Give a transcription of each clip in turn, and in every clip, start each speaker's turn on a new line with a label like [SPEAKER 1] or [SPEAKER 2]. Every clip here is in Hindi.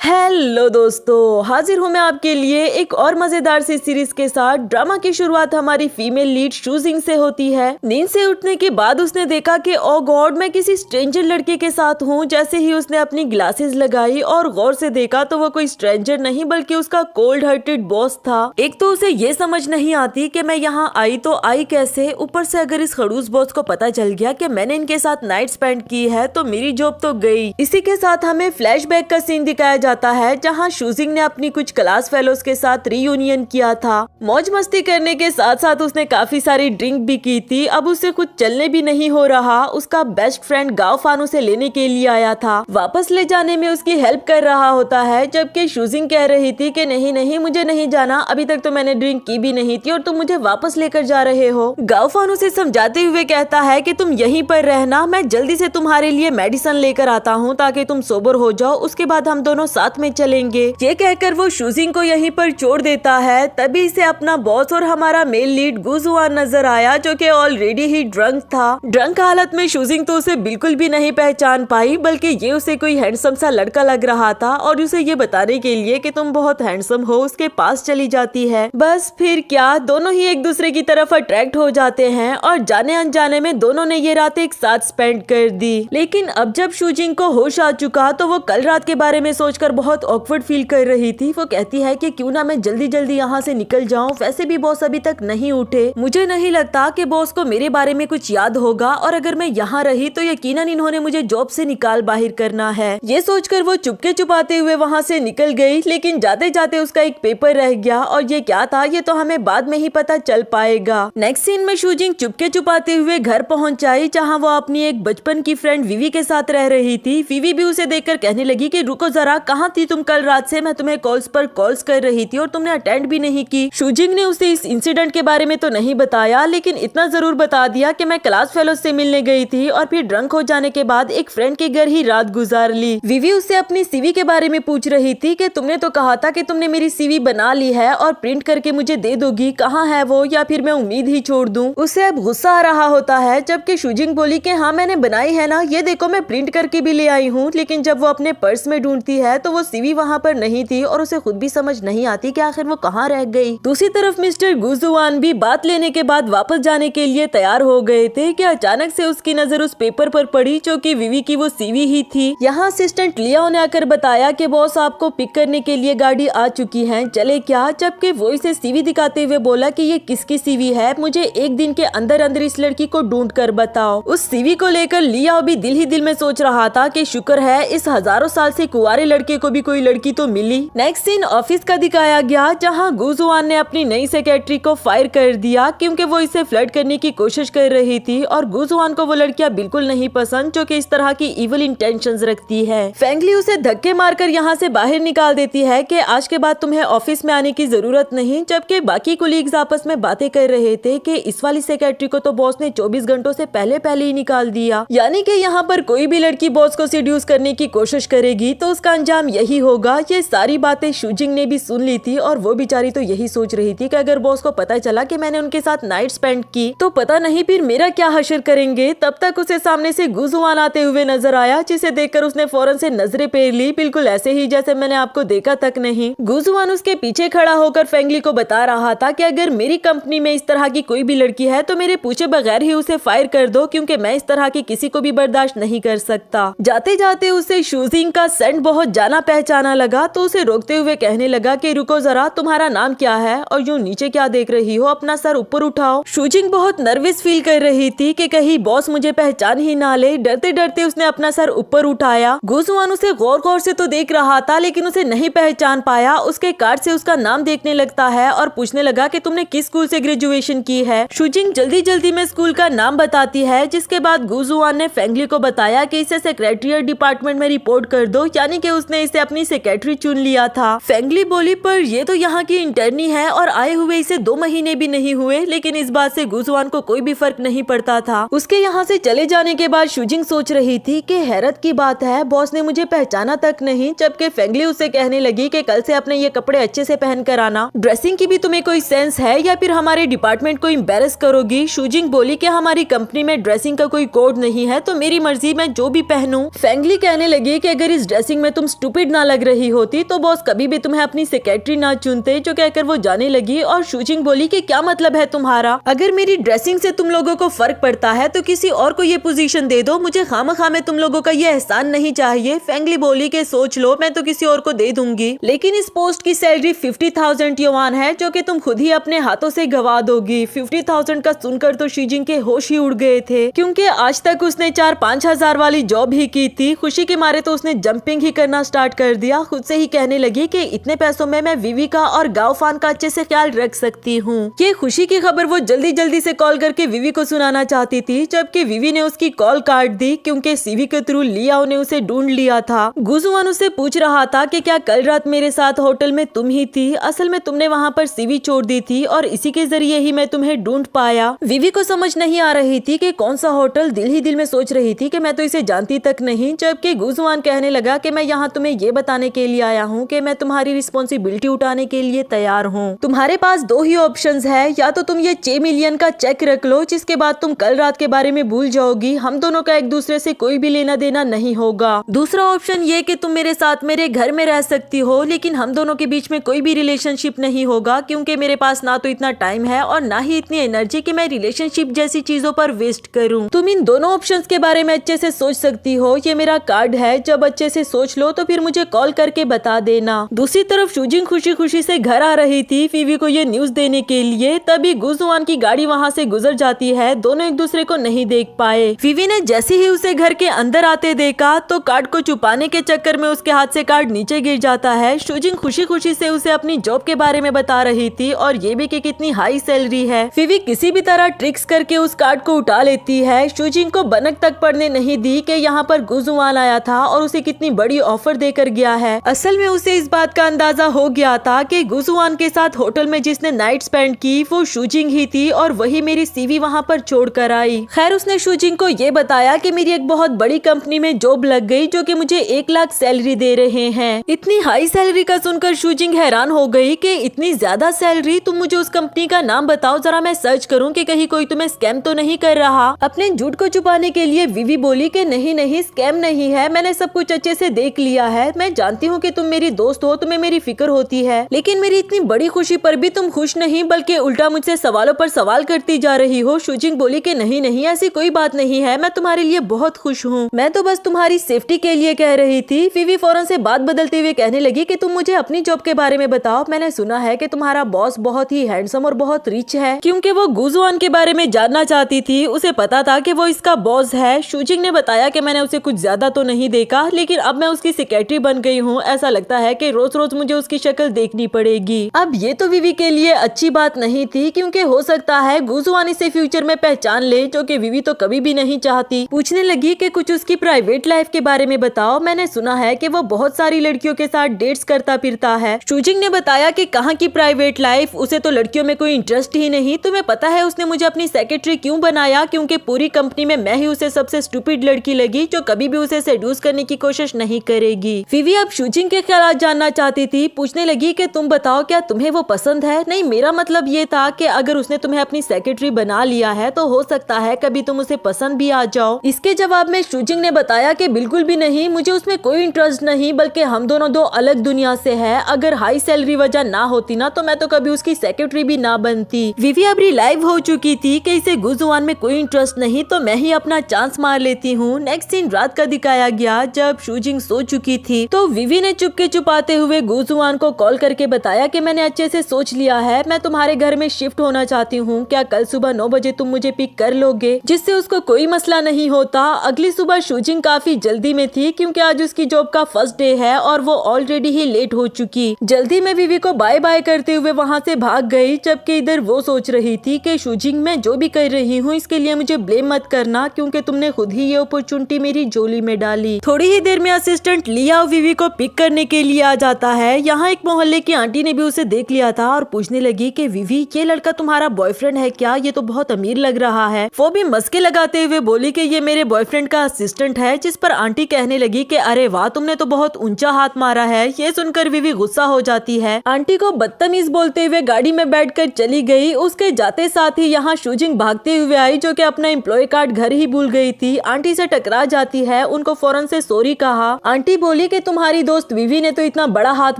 [SPEAKER 1] हेलो दोस्तों, हाजिर हूँ मैं आपके लिए एक और मजेदार सी सीरीज के साथ। ड्रामा की शुरुआत हमारी फीमेल लीड शूजिंग से होती है। नींद से उठने के बाद उसने देखा कि ओ गॉड, मैं किसी स्ट्रेंजर लड़के के साथ हूँ। जैसे ही उसने अपनी ग्लासेस लगाई और गौर से देखा तो वो कोई स्ट्रेंजर नहीं बल्कि उसका कोल्ड हार्टेड बॉस था। एक तो उसे ये समझ नहीं आती कि मैं यहाँ आई तो आई कैसे, ऊपर से अगर इस खड़ूस बॉस को पता चल गया कि मैंने इनके साथ नाइट स्पेंड की है तो मेरी जॉब तो गई। इसी के साथ हमें फ्लैशबैक का सीन दिखाया जाता है जहां शूजिंग ने अपनी कुछ क्लास फेलोज के साथ रीयूनियन किया था। मौज मस्ती करने के साथ साथ उसने काफी सारी ड्रिंक भी की थी। अब उसे कुछ चलने भी नहीं हो रहा। उसका बेस्ट फ्रेंड गाओफान उसे लेने के लिए आया था, वापस ले जाने में उसकी हेल्प कर रहा होता है, जबकि शूजिंग कह रही थी कि नहीं नहीं मुझे नहीं जाना, अभी तक तो मैंने ड्रिंक की भी नहीं थी और तुम मुझे वापस लेकर जा रहे हो। गाओफान उसे समझाते हुए कहता है कि तुम यहीं पर रहना, मैं जल्दी से तुम्हारे लिए मेडिसिन लेकर आता हूँ ताकि तुम सोबर हो जाओ, उसके बाद हम दोनों साथ में चलेंगे। ये कहकर वो शूजिंग को यहीं पर छोड़ देता है। तभी इसे अपना बॉस और हमारा मेल लीड गुजुआन नजर आया, जो कि ऑलरेडी ही ड्रंक था। ड्रंक हालत में शूजिंग तो उसे बिल्कुल भी नहीं पहचान पाई, बल्कि ये उसे कोई हैंडसम सा लड़का लग रहा था और उसे ये बताने के लिए कि तुम बहुत हैंडसम हो उसके पास चली जाती है। बस फिर क्या, दोनों ही एक दूसरे की तरफ अट्रैक्ट हो जाते हैं और जाने अनजाने में दोनों ने ये रात एक साथ स्पेंड कर दी। लेकिन अब जब शूजिंग को होश आ चुका तो वो कल रात के बारे में सोचकर बहुत ऑकवर्ड फील कर रही थी। वो कहती है कि क्यों ना मैं जल्दी जल्दी यहाँ से निकल जाऊँ, वैसे भी बॉस अभी तक नहीं उठे, मुझे नहीं लगता कि बॉस को मेरे बारे में कुछ याद होगा और अगर मैं यहाँ रही तो यकीनन इन्होंने मुझे जॉब से निकाल बाहर करना है। ये सोचकर वो चुपके छुपाते हुए वहाँ से निकल गई, लेकिन जाते जाते उसका एक पेपर रह गया और ये क्या था ये तो हमें बाद में ही पता चल पाएगा। नेक्स्ट सीन में शूजिंग चुपके छुपाते हुए घर पहुँच आई, जहाँ वो अपनी एक बचपन की फ्रेंड विवी के साथ रह रही थी। विवी भी उसे देखकर कहने लगी कि रुको जरा, कहाँ थी तुम कल रात से, मैं तुम्हें कॉल्स पर कॉल्स कर रही थी और तुमने अटेंड भी नहीं की। शूजिंग ने उसे इस इंसिडेंट के बारे में तो नहीं बताया, लेकिन इतना जरूर बता दिया कि मैं क्लास फेलो से मिलने गई थी और फिर ड्रंक हो जाने के बाद एक फ्रेंड के घर ही रात गुजार ली। विवी उससे अपनी सीवी के बारे में पूछ रही थी कि तुमने तो कहा था कि तुमने मेरी सीवी बना ली है और प्रिंट करके मुझे दे दोगी, कहाँ है वो, या फिर मैं उम्मीद ही छोड़ दूं। उसे अब गुस्सा आ रहा होता है, जबकि शूजिंग बोली कि हाँ मैंने बनाई है ना, ये देखो मैं प्रिंट करके भी ले आई हूँ। लेकिन जब वो अपने पर्स में ढूंढती है तो वो सीवी वहाँ पर नहीं थी और उसे खुद भी समझ नहीं आती कि आखिर वो कहाँ रह गई। दूसरी तरफ मिस्टर गुजुआन भी बात लेने के बाद वापस जाने के लिए तैयार हो गए थे कि अचानक से उसकी नजर उस पेपर पर पड़ी जो कि विवी की वो सीवी ही थी। यहाँ असिस्टेंट लिया ने आकर बताया कि बॉस आपको पिक करने के लिए गाड़ी आ चुकी है, चले क्या। जबकि वो इसे सीवी दिखाते हुए बोला कि ये किसकी सीवी है, मुझे एक दिन के अंदर अंदर इस लड़की को ढूंढ कर बताओ। उस सीवी को लेकर लिया भी दिल ही दिल में सोच रहा था कि शुक्र है इस हजारों साल से कुंवारे लड़के को भी कोई लड़की तो मिली। नेक्स्ट सीन ऑफिस का दिखाया गया, जहां गुजुआन ने अपनी नई सेक्रेटरी को फायर कर दिया क्योंकि वो इसे फ्लर्ट करने की कोशिश कर रही थी और गुजुआन को वो लड़कियां बिल्कुल नहीं पसंद जो कि इस तरह की इविल इंटेंशंस रखती है। फेंगली उसे धक्के मारकर यहाँ से बाहर निकाल देती है कि आज के बाद तुम्हें ऑफिस में आने की जरूरत नहीं, जबकि बाकी कोलीग्स आपस में बातें कर रहे थे कि इस वाली सेक्रेटरी को तो बॉस ने 24 घंटों से पहले ही निकाल दिया। यानी कि यहाँ पर कोई भी लड़की बॉस को सीड्यूस करने की कोशिश करेगी तो उसका अंजाम यही होगा। ये सारी बातें शूजिंग ने भी सुन ली थी और वो बेचारी तो यही सोच रही थी कि अगर बॉस को पता चला कि मैंने उनके साथ नाइट स्पेंड की तो पता नहीं फिर मेरा क्या हशर करेंगे। तब तक उसे सामने से गुजुआन आते हुए नजर आया, जिसे देखकर उसने फौरन से नजरें फेर ली, बिल्कुल ऐसे ही जैसे मैंने आपको देखा तक नहीं। गुजुआन उसके पीछे खड़ा होकर फेंगली को बता रहा था कि अगर मेरी कंपनी में इस तरह की कोई भी लड़की है तो मेरे पूछे बगैर ही उसे फायर कर दो, क्योंकि मैं इस तरह की किसी को भी बर्दाश्त नहीं कर सकता। जाते जाते उसे शूजिंग का सेंट बहुत जाना पहचाना लगा तो उसे रोकते हुए कहने लगा कि रुको जरा, तुम्हारा नाम क्या है और यूं नीचे क्या देख रही हो, अपना सर ऊपर उठाओ। शूजिंग बहुत नर्वस फील कर रही थी कि कहीं बॉस मुझे पहचान ही ना ले। डरते डरते उसने अपना सर ऊपर उठाया। गुजुआन उसे गौर गौर से तो देख रहा था लेकिन उसे नहीं पहचान पाया। उसके कार्ड से उसका नाम देखने लगता है और पूछने लगा कि तुमने किस स्कूल से ग्रेजुएशन की है। शूजिंग जल्दी जल्दी में स्कूल का नाम बताती है, जिसके बाद गुजुआन ने फेंगली को बताया कि इसे सेक्रेटरिएट डिपार्टमेंट में रिपोर्ट कर दो, यानी कि उसने इसे अपनी सेक्रेटरी चुन लिया था। फेंगली बोली पर ये तो यहाँ की इंटर्नी है और आए हुए इसे 2 महीने भी नहीं हुए, लेकिन इस बात से गुजुआन को कोई भी फर्क नहीं पड़ता था। उसके यहाँ से चले जाने के बाद शूजिंग सोच रही थी कि हैरत की बात है, बॉस ने मुझे पहचाना तक नहीं। जबकि फेंगली उसे कहने लगी कि कल से अपने ये कपड़े अच्छे से पहन कर आना, ड्रेसिंग की भी तुम्हें कोई सेंस है या फिर हमारे डिपार्टमेंट को एम्बेरस करोगी। शूजिंग बोली कि हमारी कंपनी में ड्रेसिंग का कोई कोड नहीं है तो मेरी मर्जी, मैं जो भी पहनूं। फेंगली कहने लगी कि अगर इस ड्रेसिंग में तुम स्टूपिड ना लग रही होती तो बॉस कभी भी तुम्हें अपनी सेक्रेटरी ना चुनते, जो कहकर वो जाने लगी। और शूजिंग बोली कि क्या मतलब है तुम्हारा, अगर मेरी ड्रेसिंग से तुम लोगों को फर्क पड़ता है तो किसी और को ये पोजीशन दे दो, मुझे खामखा में तुम लोगों का ये एहसान नहीं चाहिए। फेंगली बोली कि सोच लो, मैं तो किसी और को दे दूंगी, लेकिन इस पोस्ट की सैलरी 50,000 युआन है, जो कि तुम खुद ही अपने हाथों से गवा दोगी। 50,000 का सुनकर तो शूजिंग के होश ही उड़ गए थे, क्योंकि आज तक उसने 4-5 हजार वाली जॉब ही की थी। खुशी के मारे तो उसने जंपिंग ही करना स्टार्ट कर दिया। खुद से ही कहने लगी कि इतने पैसों में मैं विवी का और गाओफान का अच्छे से ख्याल रख सकती हूँ। ये खुशी की खबर वो जल्दी जल्दी से कॉल करके विवी को सुनाना चाहती थी, जबकि विवी ने उसकी कॉल काट दी, क्योंकि सीवी के थ्रू लियाओ ने उसे ढूंढ लिया था। गुजुआन उससे पूछ रहा था कि क्या कल रात मेरे साथ होटल में तुम ही थी, असल में तुमने वहाँ पर सीवी छोड़ दी थी और इसी के जरिए ही मैं तुम्हें ढूंढ पाया। विवी को समझ नहीं आ रही थी कि कौन सा होटल, दिल ही दिल में सोच रही थी कि मैं तो इसे जानती तक नहीं। जबकि गुजुआन कहने लगा कि मैं यहाँ तुम्हें ये बताने के लिए आया हूँ कि मैं तुम्हारी रिस्पॉन्सिबिलिटी उठाने के लिए तैयार हूँ। तुम्हारे पास 2 ही ऑप्शंस है, या तो तुम ये 6 मिलियन का चेक रख लो, जिसके बाद तुम कल रात के बारे में भूल जाओगी, हम दोनों का एक दूसरे से कोई भी लेना देना नहीं होगा। दूसरा ऑप्शन ये कि तुम मेरे साथ मेरे घर में रह सकती हो, लेकिन हम दोनों के बीच में कोई भी रिलेशनशिप नहीं होगा, क्योंकि मेरे पास ना तो इतना टाइम है और ना ही इतनी एनर्जी कि मैं रिलेशनशिप जैसी चीजों पर वेस्ट करूं। तुम इन दोनों ऑप्शंस के बारे में अच्छे से सोच सकती हो, ये मेरा कार्ड है, जब अच्छे से सोच लो तो फिर मुझे कॉल करके बता देना। दूसरी तरफ शूजिंग खुशी खुशी से घर आ रही थी विवी को ये न्यूज देने के लिए, तभी गुजुआन की गाड़ी वहाँ से गुजर जाती है। दोनों एक दूसरे को नहीं देख पाए। विवी ने जैसे ही उसे घर के अंदर आते देखा तो कार्ड को छुपाने के चक्कर में उसके हाथ से कार्ड नीचे गिर जाता है। शूजिंग खुशी खुशी से उसे अपनी जॉब के बारे में बता रही थी और ये भी कि कितनी हाई सैलरी है। विवी किसी भी तरह ट्रिक्स करके उस कार्ड को उठा लेती है। शूजिंग को बनक तक पड़ने नहीं दी कि यहाँ पर गुजुआन आया था और उसे कितनी बड़ी ऑफर देकर गया है। असल में उसे इस बात का अंदाजा हो गया था कि गुजुआन के साथ होटल में जिसने नाइट स्पेंड की वो शूजिंग ही थी और वही मेरी सीवी वहाँ पर छोड़ कर आई। खैर उसने शूजिंग को ये बताया कि मेरी एक बहुत बड़ी कंपनी में जॉब लग गई, जो कि मुझे 1 लाख सैलरी दे रहे हैं। इतनी हाई सैलरी का सुनकर शूजिंग हैरान हो गई कि इतनी ज्यादा सैलरी, तुम मुझे उस कंपनी का नाम बताओ, जरा मैं सर्च करूं कि कहीं कोई तुम्हें स्कैम तो नहीं कर रहा। अपने झूठ को छुपाने के लिए विवी बोली कि नहीं नहीं, स्कैम नहीं है, मैंने सब कुछ अच्छे से देख लिया है। मैं जानती हूँ कि तुम मेरी दोस्त हो, तुम्हें मेरी फिक्र होती है, लेकिन मेरी इतनी बड़ी खुशी पर भी तुम खुश नहीं, बल्कि उल्टा मुझसे सवालों पर सवाल करती जा रही हो। शूजिंग बोली कि नहीं नहीं, ऐसी कोई बात नहीं है, मैं तुम्हारे लिए बहुत खुश हूँ, मैं तो बस तुम्हारी सेफ्टी के लिए कह रही थी। विवी फौरन से बात बदलते हुए कहने लगी कि तुम मुझे अपनी जॉब के बारे में बताओ। मैंने सुना है कि तुम्हारा बॉस बहुत ही हैंडसम और बहुत रिच है। क्योंकि वो गुजुआन के बारे में जानना चाहती थी, उसे पता था कि वो इसका बॉस है। शूजिंग ने बताया कि मैंने उसे कुछ ज्यादा तो नहीं देखा, लेकिन अब मैं उसकी सेक्रेटरी बन गई हूँ, ऐसा लगता है कि रोज रोज मुझे उसकी शक्ल देखनी पड़ेगी। अब ये तो विवी के लिए अच्छी बात नहीं थी, क्योंकि हो सकता है गुजुआन इसे फ्यूचर में पहचान ले, जो कि विवी तो कभी भी नहीं चाहती। पूछने लगी कि कुछ उसकी प्राइवेट लाइफ के बारे में बताओ, मैंने सुना है कि वो बहुत सारी लड़कियों के साथ डेट्स करता फिरता है। शूजिंग ने बताया कि कहाँ की प्राइवेट लाइफ, उसे तो लड़कियों में कोई इंटरेस्ट ही नहीं। तुम्हें पता है उसने मुझे अपनी सेक्रेटरी क्यों बनाया? क्योंकि पूरी कंपनी में मैं ही उसे सबसे स्टूपिड लड़की लगी, जो कभी भी उसे सेड्यूस करने की कोशिश नहीं करेगी। विवी अब शूजिंग के ख्याल जानना चाहती थी। पूछने लगी कि तुम बताओ, क्या तुम्हें वो पसंद है? नहीं, मेरा मतलब ये था कि अगर उसने तुम्हें अपनी सेक्रेटरी बना लिया है तो हो सकता है कभी तुम उसे पसंद भी आ जाओ। इसके जवाब में शूजिंग ने बताया कि बिल्कुल भी नहीं, मुझे उसमें कोई इंटरेस्ट नहीं, बल्कि हम दोनों 2 अलग दुनिया से हैं। अगर हाई सैलरी वजह ना होती ना तो मैं तो कभी उसकी सेक्रेटरी भी ना बनती। विवी अब रिलाइव हो चुकी थी कि इसे गुजुआन में कोई इंटरेस्ट नहीं, तो मैं ही अपना चांस मार लेती हूँ। नेक्स्ट सीन रात का दिखाया गया, जब शूजिंग सो चुकी थी तो विवी ने चुपके छुपाते हुए गुजुआन को कॉल करके बताया कि मैंने अच्छे से सोच लिया है, मैं तुम्हारे घर में शिफ्ट होना चाहती हूँ, क्या कल सुबह 9 बजे तुम मुझे पिक कर लोगे? जिससे उसको कोई मसला नहीं होता। अगली सुबह शूजिंग काफी जल्दी में थी, क्योंकि आज उसकी जॉब का फर्स्ट डे है और वो ऑलरेडी ही लेट हो चुकी। जल्दी में विवी को बाय बाय करते हुए वहाँ से भाग गई, जबकि इधर वो सोच रही थी कि शूजिंग, मैं जो भी कर रही हूँ इसके लिए मुझे ब्लेम मत करना, क्योंकि तुमने खुद ही ये अपॉर्चुनिटी मेरी झोली में डाली। थोड़ी ही देर में असिस्टेंट लिया विवी को पिक करने के लिए आ जाता है। यहाँ एक मोहल्ले की आंटी ने भी उसे देख लिया था और पूछने लगी कि विवी, ये लड़का तुम्हारा बॉयफ्रेंड है क्या? ये तो बहुत अमीर लग रहा है। वो भी मस्के लगाते हुए बोली कि ये मेरे बॉयफ्रेंड का असिस्टेंट है। जिस पर आंटी कहने लगी कि अरे वाह, तुमने तो बहुत ऊंचा हाथ मारा है। ये सुनकर विवी गुस्सा हो जाती है। आंटी को बदतमीज बोलते हुए गाड़ी में बैठकर चली गई। उसके जाते साथ ही यहाँ शूजिंग भागते हुए आई, जो कि अपना एम्प्लॉय कार्ड घर ही भूल गई थी। आंटी से टकरा जाती है, उनको फौरन से सॉरी कहा। आंटी बोली बोली कि तुम्हारी दोस्त विवी ने तो इतना बड़ा हाथ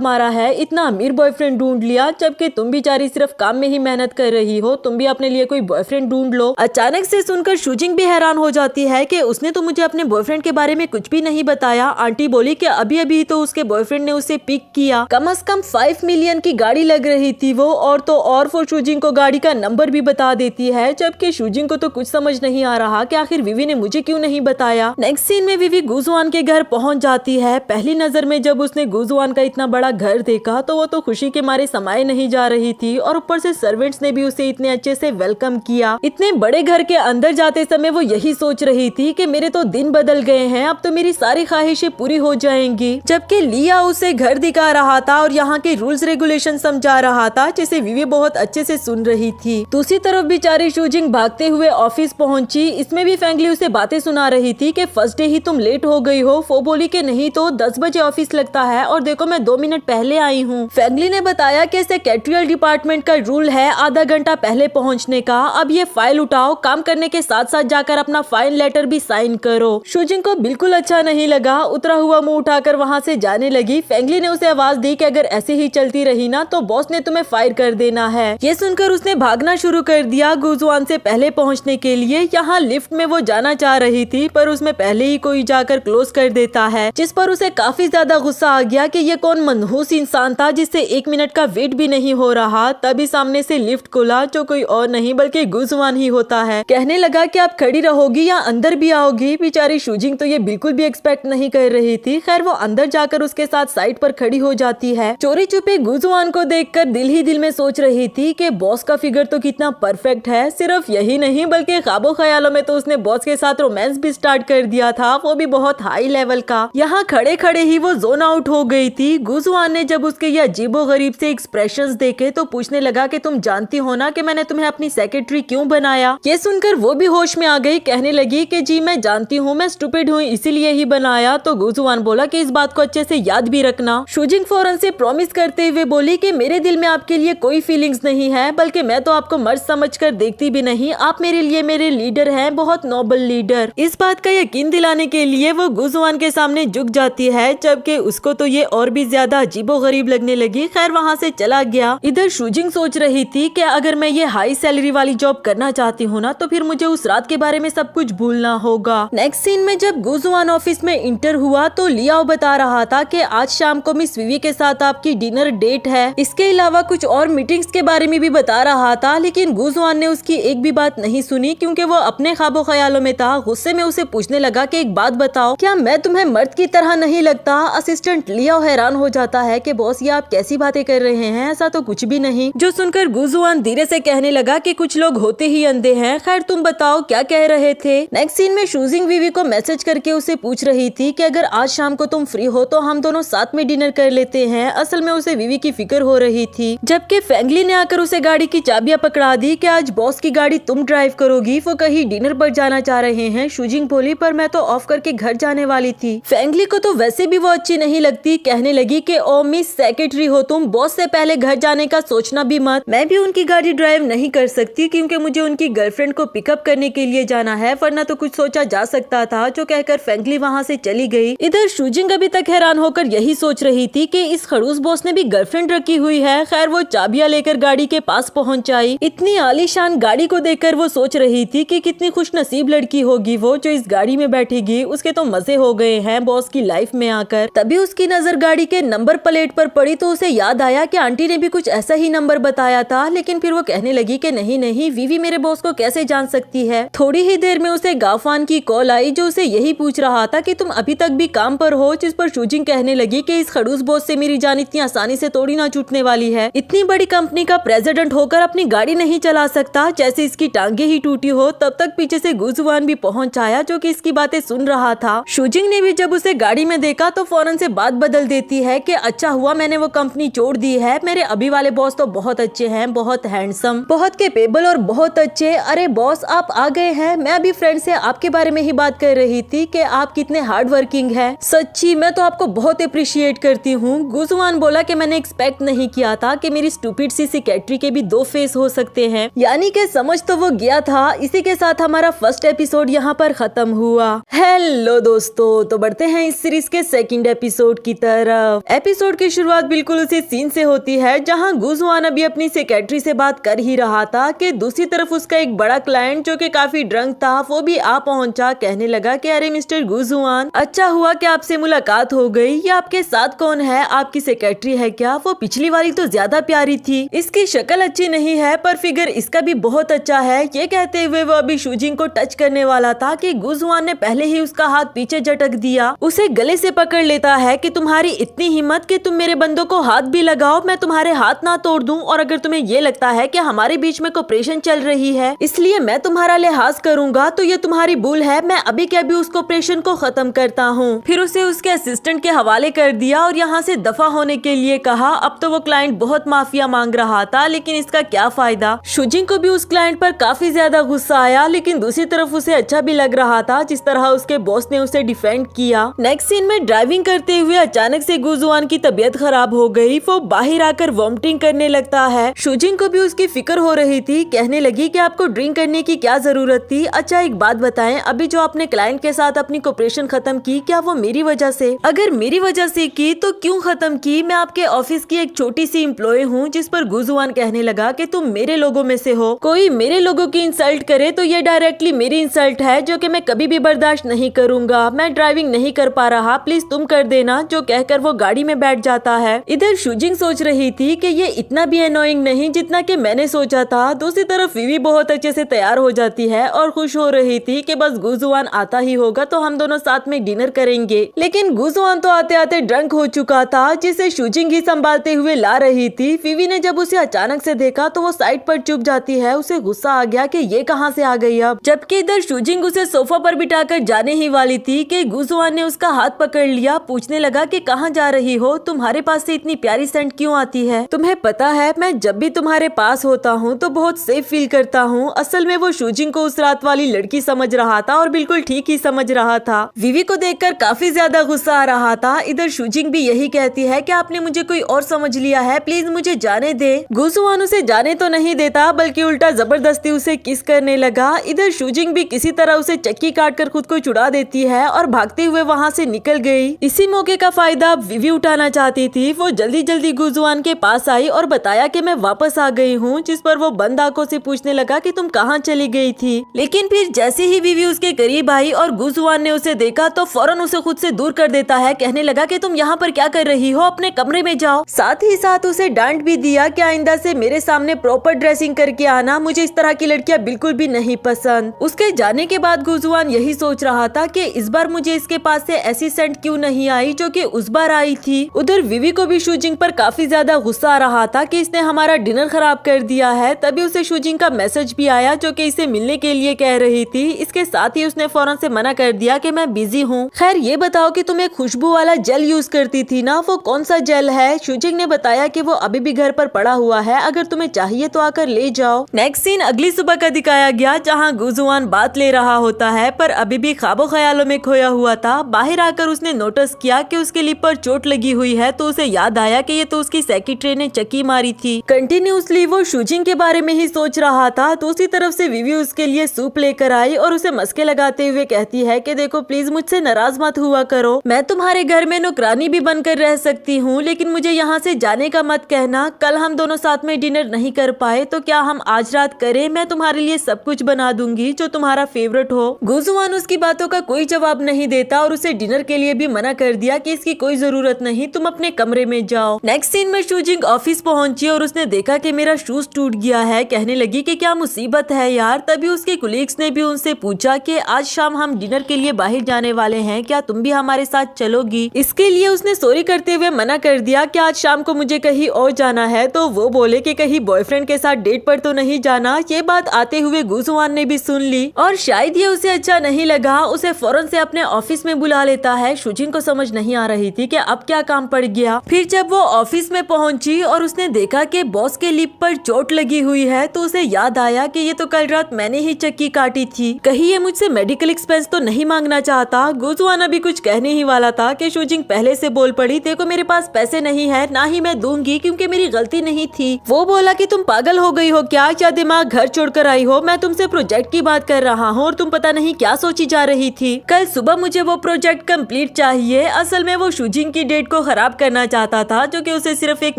[SPEAKER 1] मारा है, इतना अमीर बॉयफ्रेंड ढूंढ लिया, जबकि तुम बेचारी सिर्फ काम में ही मेहनत कर रही हो, तुम भी अपने लिए कोई बॉयफ्रेंड ढूंढ लो। अचानक से सुनकर शूजिंग भी हैरान हो जाती है कि उसने तो मुझे अपने बॉयफ्रेंड के बारे में कुछ भी नहीं बताया। आंटी बोली कि अभी अभी तो उसके बॉयफ्रेंड ने उसे पिक किया, कम से कम 5 मिलियन की गाड़ी लग रही थी वो, और तो और वो शूजिंग को गाड़ी का नंबर भी बता देती है, जबकि शूजिंग को तो कुछ समझ नहीं आ रहा कि आखिर विवी ने मुझे क्यों नहीं बताया। नेक्स्ट सीन में विवी गुजुआन के घर पहुंच जाती है। पहली नजर में जब उसने गुजुआन का इतना बड़ा घर देखा तो वो तो खुशी के मारे समाये नहीं जा रही थी, और ऊपर से सर्वेंट्स ने भी उसे इतने अच्छे से वेलकम किया। इतने बड़े घर के अंदर जाते समय वो यही सोच रही थी कि मेरे तो दिन बदल गए हैं, अब तो मेरी सारी ख्वाहिशें पूरी हो जाएंगी। जबकि लिया उसे घर दिखा रहा था और यहाँ के रूल्स रेगुलेशन समझा रहा था, जिसे विवी बहुत अच्छे से सुन रही थी। दूसरी तरफ बेचारी शूजिंग भागते हुए ऑफिस पहुंची। इसमें भी फेंगली उसे बातें सुना रही थी कि फर्स्ट डे ही तुम लेट हो गई हो। वो बोली कि नहीं तो 10 बजे ऑफिस लगता है और देखो मैं 2 मिनट पहले आई हूँ। फेंगली ने बताया कि सेक्रेटरियल डिपार्टमेंट का रूल है आधा घंटा पहले पहुँचने का। अब ये फाइल उठाओ, काम करने के साथ साथ जाकर अपना फाइन लेटर भी साइन करो। शूजिंग को बिल्कुल अच्छा नहीं लगा, उतरा हुआ मुंह उठाकर वहाँ से जाने लगी। फेंगली ने उसे आवाज दी कि अगर ऐसे ही चलती रही ना तो बॉस ने तुम्हें फायर कर देना है। ये सुनकर उसने भागना शुरू कर दिया गुजुआन से पहले पहुंचने के लिए। यहाँ लिफ्ट में वो जाना चाह रही थी पर उसमें पहले ही कोई जाकर क्लोज कर देता है, जिस पर उसे काफी ज्यादा गुस्सा आ गया कि ये कौन मनहूस इंसान था जिससे 1 मिनट का वेट भी नहीं हो रहा। तभी सामने से लिफ्ट खुला, जो कोई और नहीं बल्कि गुजुआन ही होता है। कहने लगा कि आप खड़ी रहोगी या अंदर भी आओगी। बेचारी शूजिंग तो ये बिल्कुल भी एक्सपेक्ट नहीं कर रही थी। खैर वो अंदर जाकर उसके साथ साइड पर खड़ी हो जाती है। चोरी छुपे गुजुआन को देखकर दिल ही दिल में सोच रही थी कि बॉस का फिगर तो कितना परफेक्ट है। सिर्फ यही नहीं बल्कि ख्वाबों ख्यालों में तो उसने बॉस के साथ रोमांस भी स्टार्ट कर दिया था, वो भी बहुत हाई लेवल का। यहाँ खड़े खड़े ही वो जोन आउट हो गई थी। गुजुआन ने जब उसके ये अजीबो गरीब से एक्सप्रेशंस देखे तो पूछने लगा कि तुम जानती हो ना कि मैंने तुम्हें अपनी सेक्रेटरी क्यों बनाया। ये सुनकर वो भी होश में आ गई, कहने लगी कि जी मैं जानती हूँ, मैं स्टूपिड हूँ इसीलिए ही बनाया। तो गुजुआन बोला कि इस बात को अच्छे से याद भी रखना। शूजिंग फौरन से प्रॉमिस करते हुए बोली कि मेरे दिल में आपके लिए कोई फीलिंग्स नहीं है, बल्कि मैं तो आपको मर्द समझकर देखती भी नहीं। आप मेरे लिए मेरे लीडर हैं, बहुत नोबल लीडर। इस बात का यकीन दिलाने के लिए वो गुजुआन के सामने झुक जाती है, जबकि उसको तो ये और भी ज्यादा अजीबो गरीब लगने लगी। खैर वहाँ से चला गया। इधर शूजिंग सोच रही थी कि अगर मैं ये हाई सैलरी वाली जॉब करना चाहती हूँ ना तो फिर मुझे उस रात के बारे में सब कुछ भूलना होगा। नेक्स्ट सीन में जब गुजुआन ऑफिस में इंटर हुआ तो लियाओ बता रहा था कि आज शाम को मिस विवी के साथ आपकी डिनर डेट है। इसके अलावा कुछ और मीटिंग्स के बारे में भी बता रहा था, लेकिन गुजुआन ने उसकी एक भी बात नहीं सुनी क्योंकि वो अपने ख्वाबों ख्यालों में था। गुस्से में उसे पूछने लगा कि एक बात बताओ, क्या मैं तुम्हें मर्द की तरह नहीं लगता? असिस्टेंट लियाओ हैरान हो जाता है कि बॉस ये आप कैसी बातें कर रहे हैं, ऐसा तो कुछ भी नहीं। जो सुनकर गुजुआन धीरे से कहने लगा कि कुछ लोग होते ही अंधे हैं। खैर तुम बताओ क्या कह रहे थे। नेक्स्ट सीन में शूजिंग विवी को मैसेज करके उसे पूछ रही थी कि अगर आज शाम को तुम फ्री हो तो हम दोनों साथ में डिनर कर लेते हैं। असल में उसे विवी की फिक्र हो रही थी, जबकि फेंगली ने आकर उसे गाड़ी की चाबियां पकड़ा दी कि आज बॉस की गाड़ी तुम ड्राइव करोगी, वो कहीं डिनर पर जाना चाह रहे हैं। शूजिंग बोली पर मैं तो ऑफ करके घर जाने वाली थी। फेंगली को तो वैसे भी वो अच्छी नहीं लगती, कहने लगी कि ओ मिस सेक्रेटरी हो तुम, बॉस से पहले घर जाने का सोचना भी मत। मैं भी उनकी गाड़ी ड्राइव नहीं कर सकती क्योंकि मुझे उनकी गर्लफ्रेंड को पिकअप करने के लिए जाना है, वरना तो कुछ सोचा जा सकता था। जो कहकर फेंगली वहाँ से चली गई। इधर शूजिंग अभी तक हैरान होकर यही सोच रही थी कि इस खड़ूस बॉस ने भी गर्लफ्रेंड रखी हुई है। खैर वो चाबियां लेकर गाड़ी के पास पहुंच आई। इतनी आलीशान गाड़ी को देखकर वो सोच रही थी कि कितनी खुश नसीब लड़की होगी वो जो इस गाड़ी में बैठेगी। उसके तो मजे हो गए हैं बॉस की लाइफ में आकर। तभी उसकी नजर गाड़ी के नंबर प्लेट पर पड़ी तो उसे याद आया कि आंटी ने भी कुछ ऐसा ही नंबर बताया था, लेकिन फिर वो कहने लगी कि नहीं नहीं, विवी मेरे बॉस को कैसे जान सकती है। थोड़ी ही देर में उसे गाफान की कॉल आई जो उसे यही पूछ रहा था कि तुम अभी तक भी काम पर हो, जिस पर शूजिंग कहने लगी कि इस खड़ूस बॉस से मेरी जान इतनी आसानी से तोड़ी ना छूटने वाली है। इतनी बड़ी कंपनी का प्रेसिडेंट होकर अपनी गाड़ी नहीं चला सकता, जैसे इसकी टांगे ही टूटी हो। तब तक पीछे से गुजुआन भी पहुंच आया जो कि इसकी बातें सुन रहा था। शूजिंग ने भी जब उसे गाड़ी में देखा तो फौरन से बात बदल देती है कि अच्छा हुआ मैंने वो कंपनी छोड़ दी है, मेरे अभी वाले बॉस तो बहुत अच्छे हैं, बहुत हैंडसम, बहुत कैपेबल और बहुत अच्छे। अरे बॉस आप आ गए हैं, मैं अभी फ्रेंड से आपके बारे में ही बात कर रही थी कि आप कितने हार्ड वर्किंग है। सच्ची मैं तो आपको बहुत अप्रिशिएट करती हूँ। गुजुआन बोला कि मैंने एक्सपेक्ट नहीं किया था कि मेरी स्टूपिड सी सेक्रेटरी के भी 2 फेस हो सकते हैं। यानी कि समझ तो वो गया था। इसी के साथ हमारा फर्स्ट एपिसोड यहाँ पर खत्म हुआ। हेलो दोस्तों, तो बढ़ते हैं इस सीरीज के सेकंड एपिसोड की तरफ। एपिसोड की शुरुआत बिल्कुल उसी सीन से होती है जहां गुजुआन अभी अपनी सेक्रेटरी से बात कर ही रहा था कि दूसरी तरफ उसका एक बड़ा क्लाइंट जो कि काफी ड्रंक था वो भी आ पहुंचा। कहने लगा कि अरे मिस्टर गुजुआन, अच्छा हुआ कि आपसे मुलाकात हो गई। ये आपके साथ कौन है? आपकी सेक्रेटरी है क्या? वो पिछली वाली तो ज्यादा प्यारी थी, इसकी शक्ल अच्छी नहीं है पर फिगर इसका भी बहुत अच्छा है। ये कहते हुए वो अभी शुजिंग को टच करने वाला था कि गुजुआन ने पहले ही उसका हाथ पीछे झटक दिया। उसे गले से पकड़ लेता है कि तुम्हारी इतनी हिम्मत कि तुम मेरे बंदों को हाथ भी लगाओ, मैं तुम्हारे हाथ ना तोड़ दूं। और अगर तुम्हें ये लगता है कि हमारे बीच में कोऑपरेशन चल रही है इसलिए मैं तुम्हारा लिहाज करूंगा तो ये तुम्हारी भूल है। मैं अभी के अभी उस कोऑपरेशन को खत्म करता हूँ। फिर उसे उसके असिस्टेंट के हवाले कर दिया और यहाँ से दफा होने के लिए कहा। अब तो वो क्लाइंट बहुत माफिया मांग रहा था लेकिन इसका क्या फायदा। शुजिंग को भी उस क्लाइंट पर काफी ज्यादा गुस्सा आया लेकिन दूसरी तरफ उसे अच्छा भी लग रहा था जिस तरह उसके बॉस ने उसे डिफेंड किया। नेक्स्ट सीन में ड्राइविंग करते हुए अचानक से गुजुआन की तबीयत खराब हो गई। वो बाहर आकर वॉमिटिंग करने लगता है। शुजिंग को भी उसकी फिक्र हो रही थी। कहने लगी कि आपको ड्रिंक करने की क्या जरूरत थी? अच्छा एक बात बताएं, अभी जो आपने क्लाइंट के साथ अपनी कोऑपरेशन खत्म की क्या वो मेरी वजह से? अगर मेरी वजह से की तो क्यों खत्म की? मैं आपके ऑफिस की एक छोटी सी एम्प्लॉय हूँ। जिस पर गुजुआन कहने लगा कि तुम मेरे लोगों में से हो, कोई मेरे लोगों की इंसल्ट करे तो ये डायरेक्टली मेरी इंसल्ट है जो कि मैं कभी भी बर्दाश्त नहीं करूंगा। मैं ड्राइविंग नहीं कर पा रहा, प्लीज तुम कर देना। जो कहकर वो गाड़ी में बैठ जाता है। इधर शुजिंग सोच रही थी कि ये इतना भी अनोइंग नहीं जितना कि मैंने सोचा था। दूसरी तरफ विवी बहुत अच्छे से तैयार हो जाती है और खुश हो रही थी कि बस गुजुआन आता ही होगा तो हम दोनों साथ में डिनर करेंगे। लेकिन गुजुआन तो आते आते ड्रंक हो चुका था जिसे शुजिंग ही संभालते हुए ला रही थी। विवी ने जब उसे अचानक से देखा तो वो साइड पर चुप जाती है। उसे गुस्सा आ गया कि ये कहाँ से आ गई अब। जबकि इधर शुजिंग उसे सोफा पर बिठाकर जाने ही वाली थी कि गुजुआन ने उसका हाथ पकड़ लिया। पूछने लगा कि कहाँ जा रही हो? तुम्हारे पास से इतनी प्यारी सेंट क्यों आती है? तुम्हें पता है मैं जब भी तुम्हारे पास होता हूँ तो बहुत सेफ फील करता हूँ। असल में वो शुजिंग को उस रात वाली लड़की समझ रहा था और बिल्कुल ठीक ही समझ रहा था। विवी को देखकर काफी ज्यादा गुस्सा आ रहा था। इधर शुजिंग भी यही कहती है कि आपने मुझे कोई और समझ लिया है, प्लीज मुझे जाने दे। गुजुआन उसे जाने तो नहीं देता बल्कि उल्टा जबरदस्ती उसे किस करने लगा। इधर शुजिंग भी किसी तरह उसे चक्की काट कर खुद को छुड़ा देती है और भागते हुए वहाँ से निकल गई। इसी मौके का फायदा विवी उठाना चाहती थी। वो जल्दी जल्दी गुजुआन के पास आई और बताया कि मैं वापस आ गई हूँ। जिस पर वो बंद आंखों से पूछने लगा कि तुम कहाँ चली गई थी। लेकिन फिर जैसे ही विवी उसके करीब आई और गुजुआन ने उसे देखा तो फौरन उसे खुद से दूर कर देता है। कहने लगा कि तुम यहाँ पर क्या कर रही हो? अपने कमरे में जाओ। साथ ही साथ उसे डांट भी दिया कि आइंदा से मेरे सामने प्रॉपर ड्रेसिंग करके आना, मुझे इस तरह की लड़कियां बिल्कुल भी नहीं पसंद। उसके जाने के बाद गुजुआन यही सोच रहा था कि इस बार मुझे इसके पास से ऐसी सेंट क्यों नहीं आई जो कि उस बार आई थी। उधर विवी को भी शुजिंग पर काफी ज्यादा गुस्सा आ रहा था कि इसने हमारा डिनर खराब कर दिया है। तभी उसे शुजिंग का मैसेज भी आया जो कि इसे मिलने के लिए कह रही थी। इसके साथ ही उसने फौरन से मना कर दिया कि मैं बिजी हूँ। खैर ये बताओ कि तुम एक खुशबू वाला जेल यूज करती थी ना, वो कौन सा जेल है? शुजिंग ने बताया कि वो अभी भी घर पर पड़ा हुआ है, अगर तुम्हें चाहिए तो आकर ले जाओ। नेक्स्ट सीन अगली सुबह का दिखाया गया जहाँ गुजुआन बात ले रहा होता है पर अभी भी ख्वाबों ख्यालों में खोया हुआ था। बाहर आकर उसने नोटिस किया कि उसके लिप पर चोट लगी हुई है तो उसे याद आया कि ये तो उसकी सेक्रेटरी ने चक्की मारी थी। कंटिन्यूअसली वो शुजिंग के बारे में ही सोच रहा था। दूसरी तरफ से विवी उसके लिए सूप लेकर आई और उसे मस्के लगाते हुए कहती है कि देखो प्लीज मुझसे नाराज मत हुआ करो, मैं तुम्हारे घर में नौकरानी भी बनकर रह सकती हूँ लेकिन मुझे यहाँ से जाने का मत कहना। कल हम दोनों साथ में डिनर नहीं कर पाए तो क्या हम आज रात करें? मैं तुम्हारे लिए सब कुछ बना दूंगी जो तुम्हारा फेवरेट हो। गुजुआन उसकी बातों का कोई जवाब नहीं देता और उसे डिनर के लिए भी मना कर दिया कि इसकी कोई जरूरत नहीं, तुम अपने कमरे में जाओ। नेक्स्ट सीन में शुजिंग ऑफिस पहुंची और उसने देखा कि मेरा शूज टूट गया है। कहने लगी कि क्या मुसीबत है यार। तभी उसके कुलीग्स ने भी उनसे पूछा कि आज शाम हम डिनर के लिए बाहर जाने वाले हैं, क्या तुम भी हमारे साथ चलोगी? इसके लिए उसने सॉरी करते हुए मना कर दिया कि आज शाम को मुझे कहीं और जाना है। तो वो बोले कि कहीं बॉयफ्रेंड के साथ डेट पर तो नहीं जाना। ये बात आते हुए गुजुआन ने भी सुन ली और शायद ये उसे अच्छा नहीं लगा। उसे फौरन से अपने ऑफिस में बुला लेता है। शुजिंग को समझ नहीं आ रही थी कि अब क्या काम पड़ गया। फिर जब वो ऑफिस में पहुंची और उसने देखा कि बॉस के लिप पर चोट लगी हुई है तो उसे याद आया कि ये तो कल रात मैंने ही चक्की काटी थी, कहीं ये मुझसे मेडिकल एक्सपेंस तो नहीं मांगना चाहता। गुजुआन अभी कुछ कहने ही वाला था कि शुजिंग पहले से बोल पड़ी, देखो मेरे पास पैसे नहीं है, ना ही मैं दूंगी क्योंकि मेरी गलती नहीं थी। वो बोला कि तुम पागल हो गई हो क्या दिमाग घर छोड़कर आई हो? मैं तुमसे प्रोजेक्ट की बात कर रहा हूँ और तुम पता नहीं क्या सोची जा रही थी। कल सुबह मुझे वो प्रोजेक्ट कंप्लीट डेट चाहिए। असल में वो शुजिंग की डेट को खराब करना चाहता था, जो कि उसे सिर्फ एक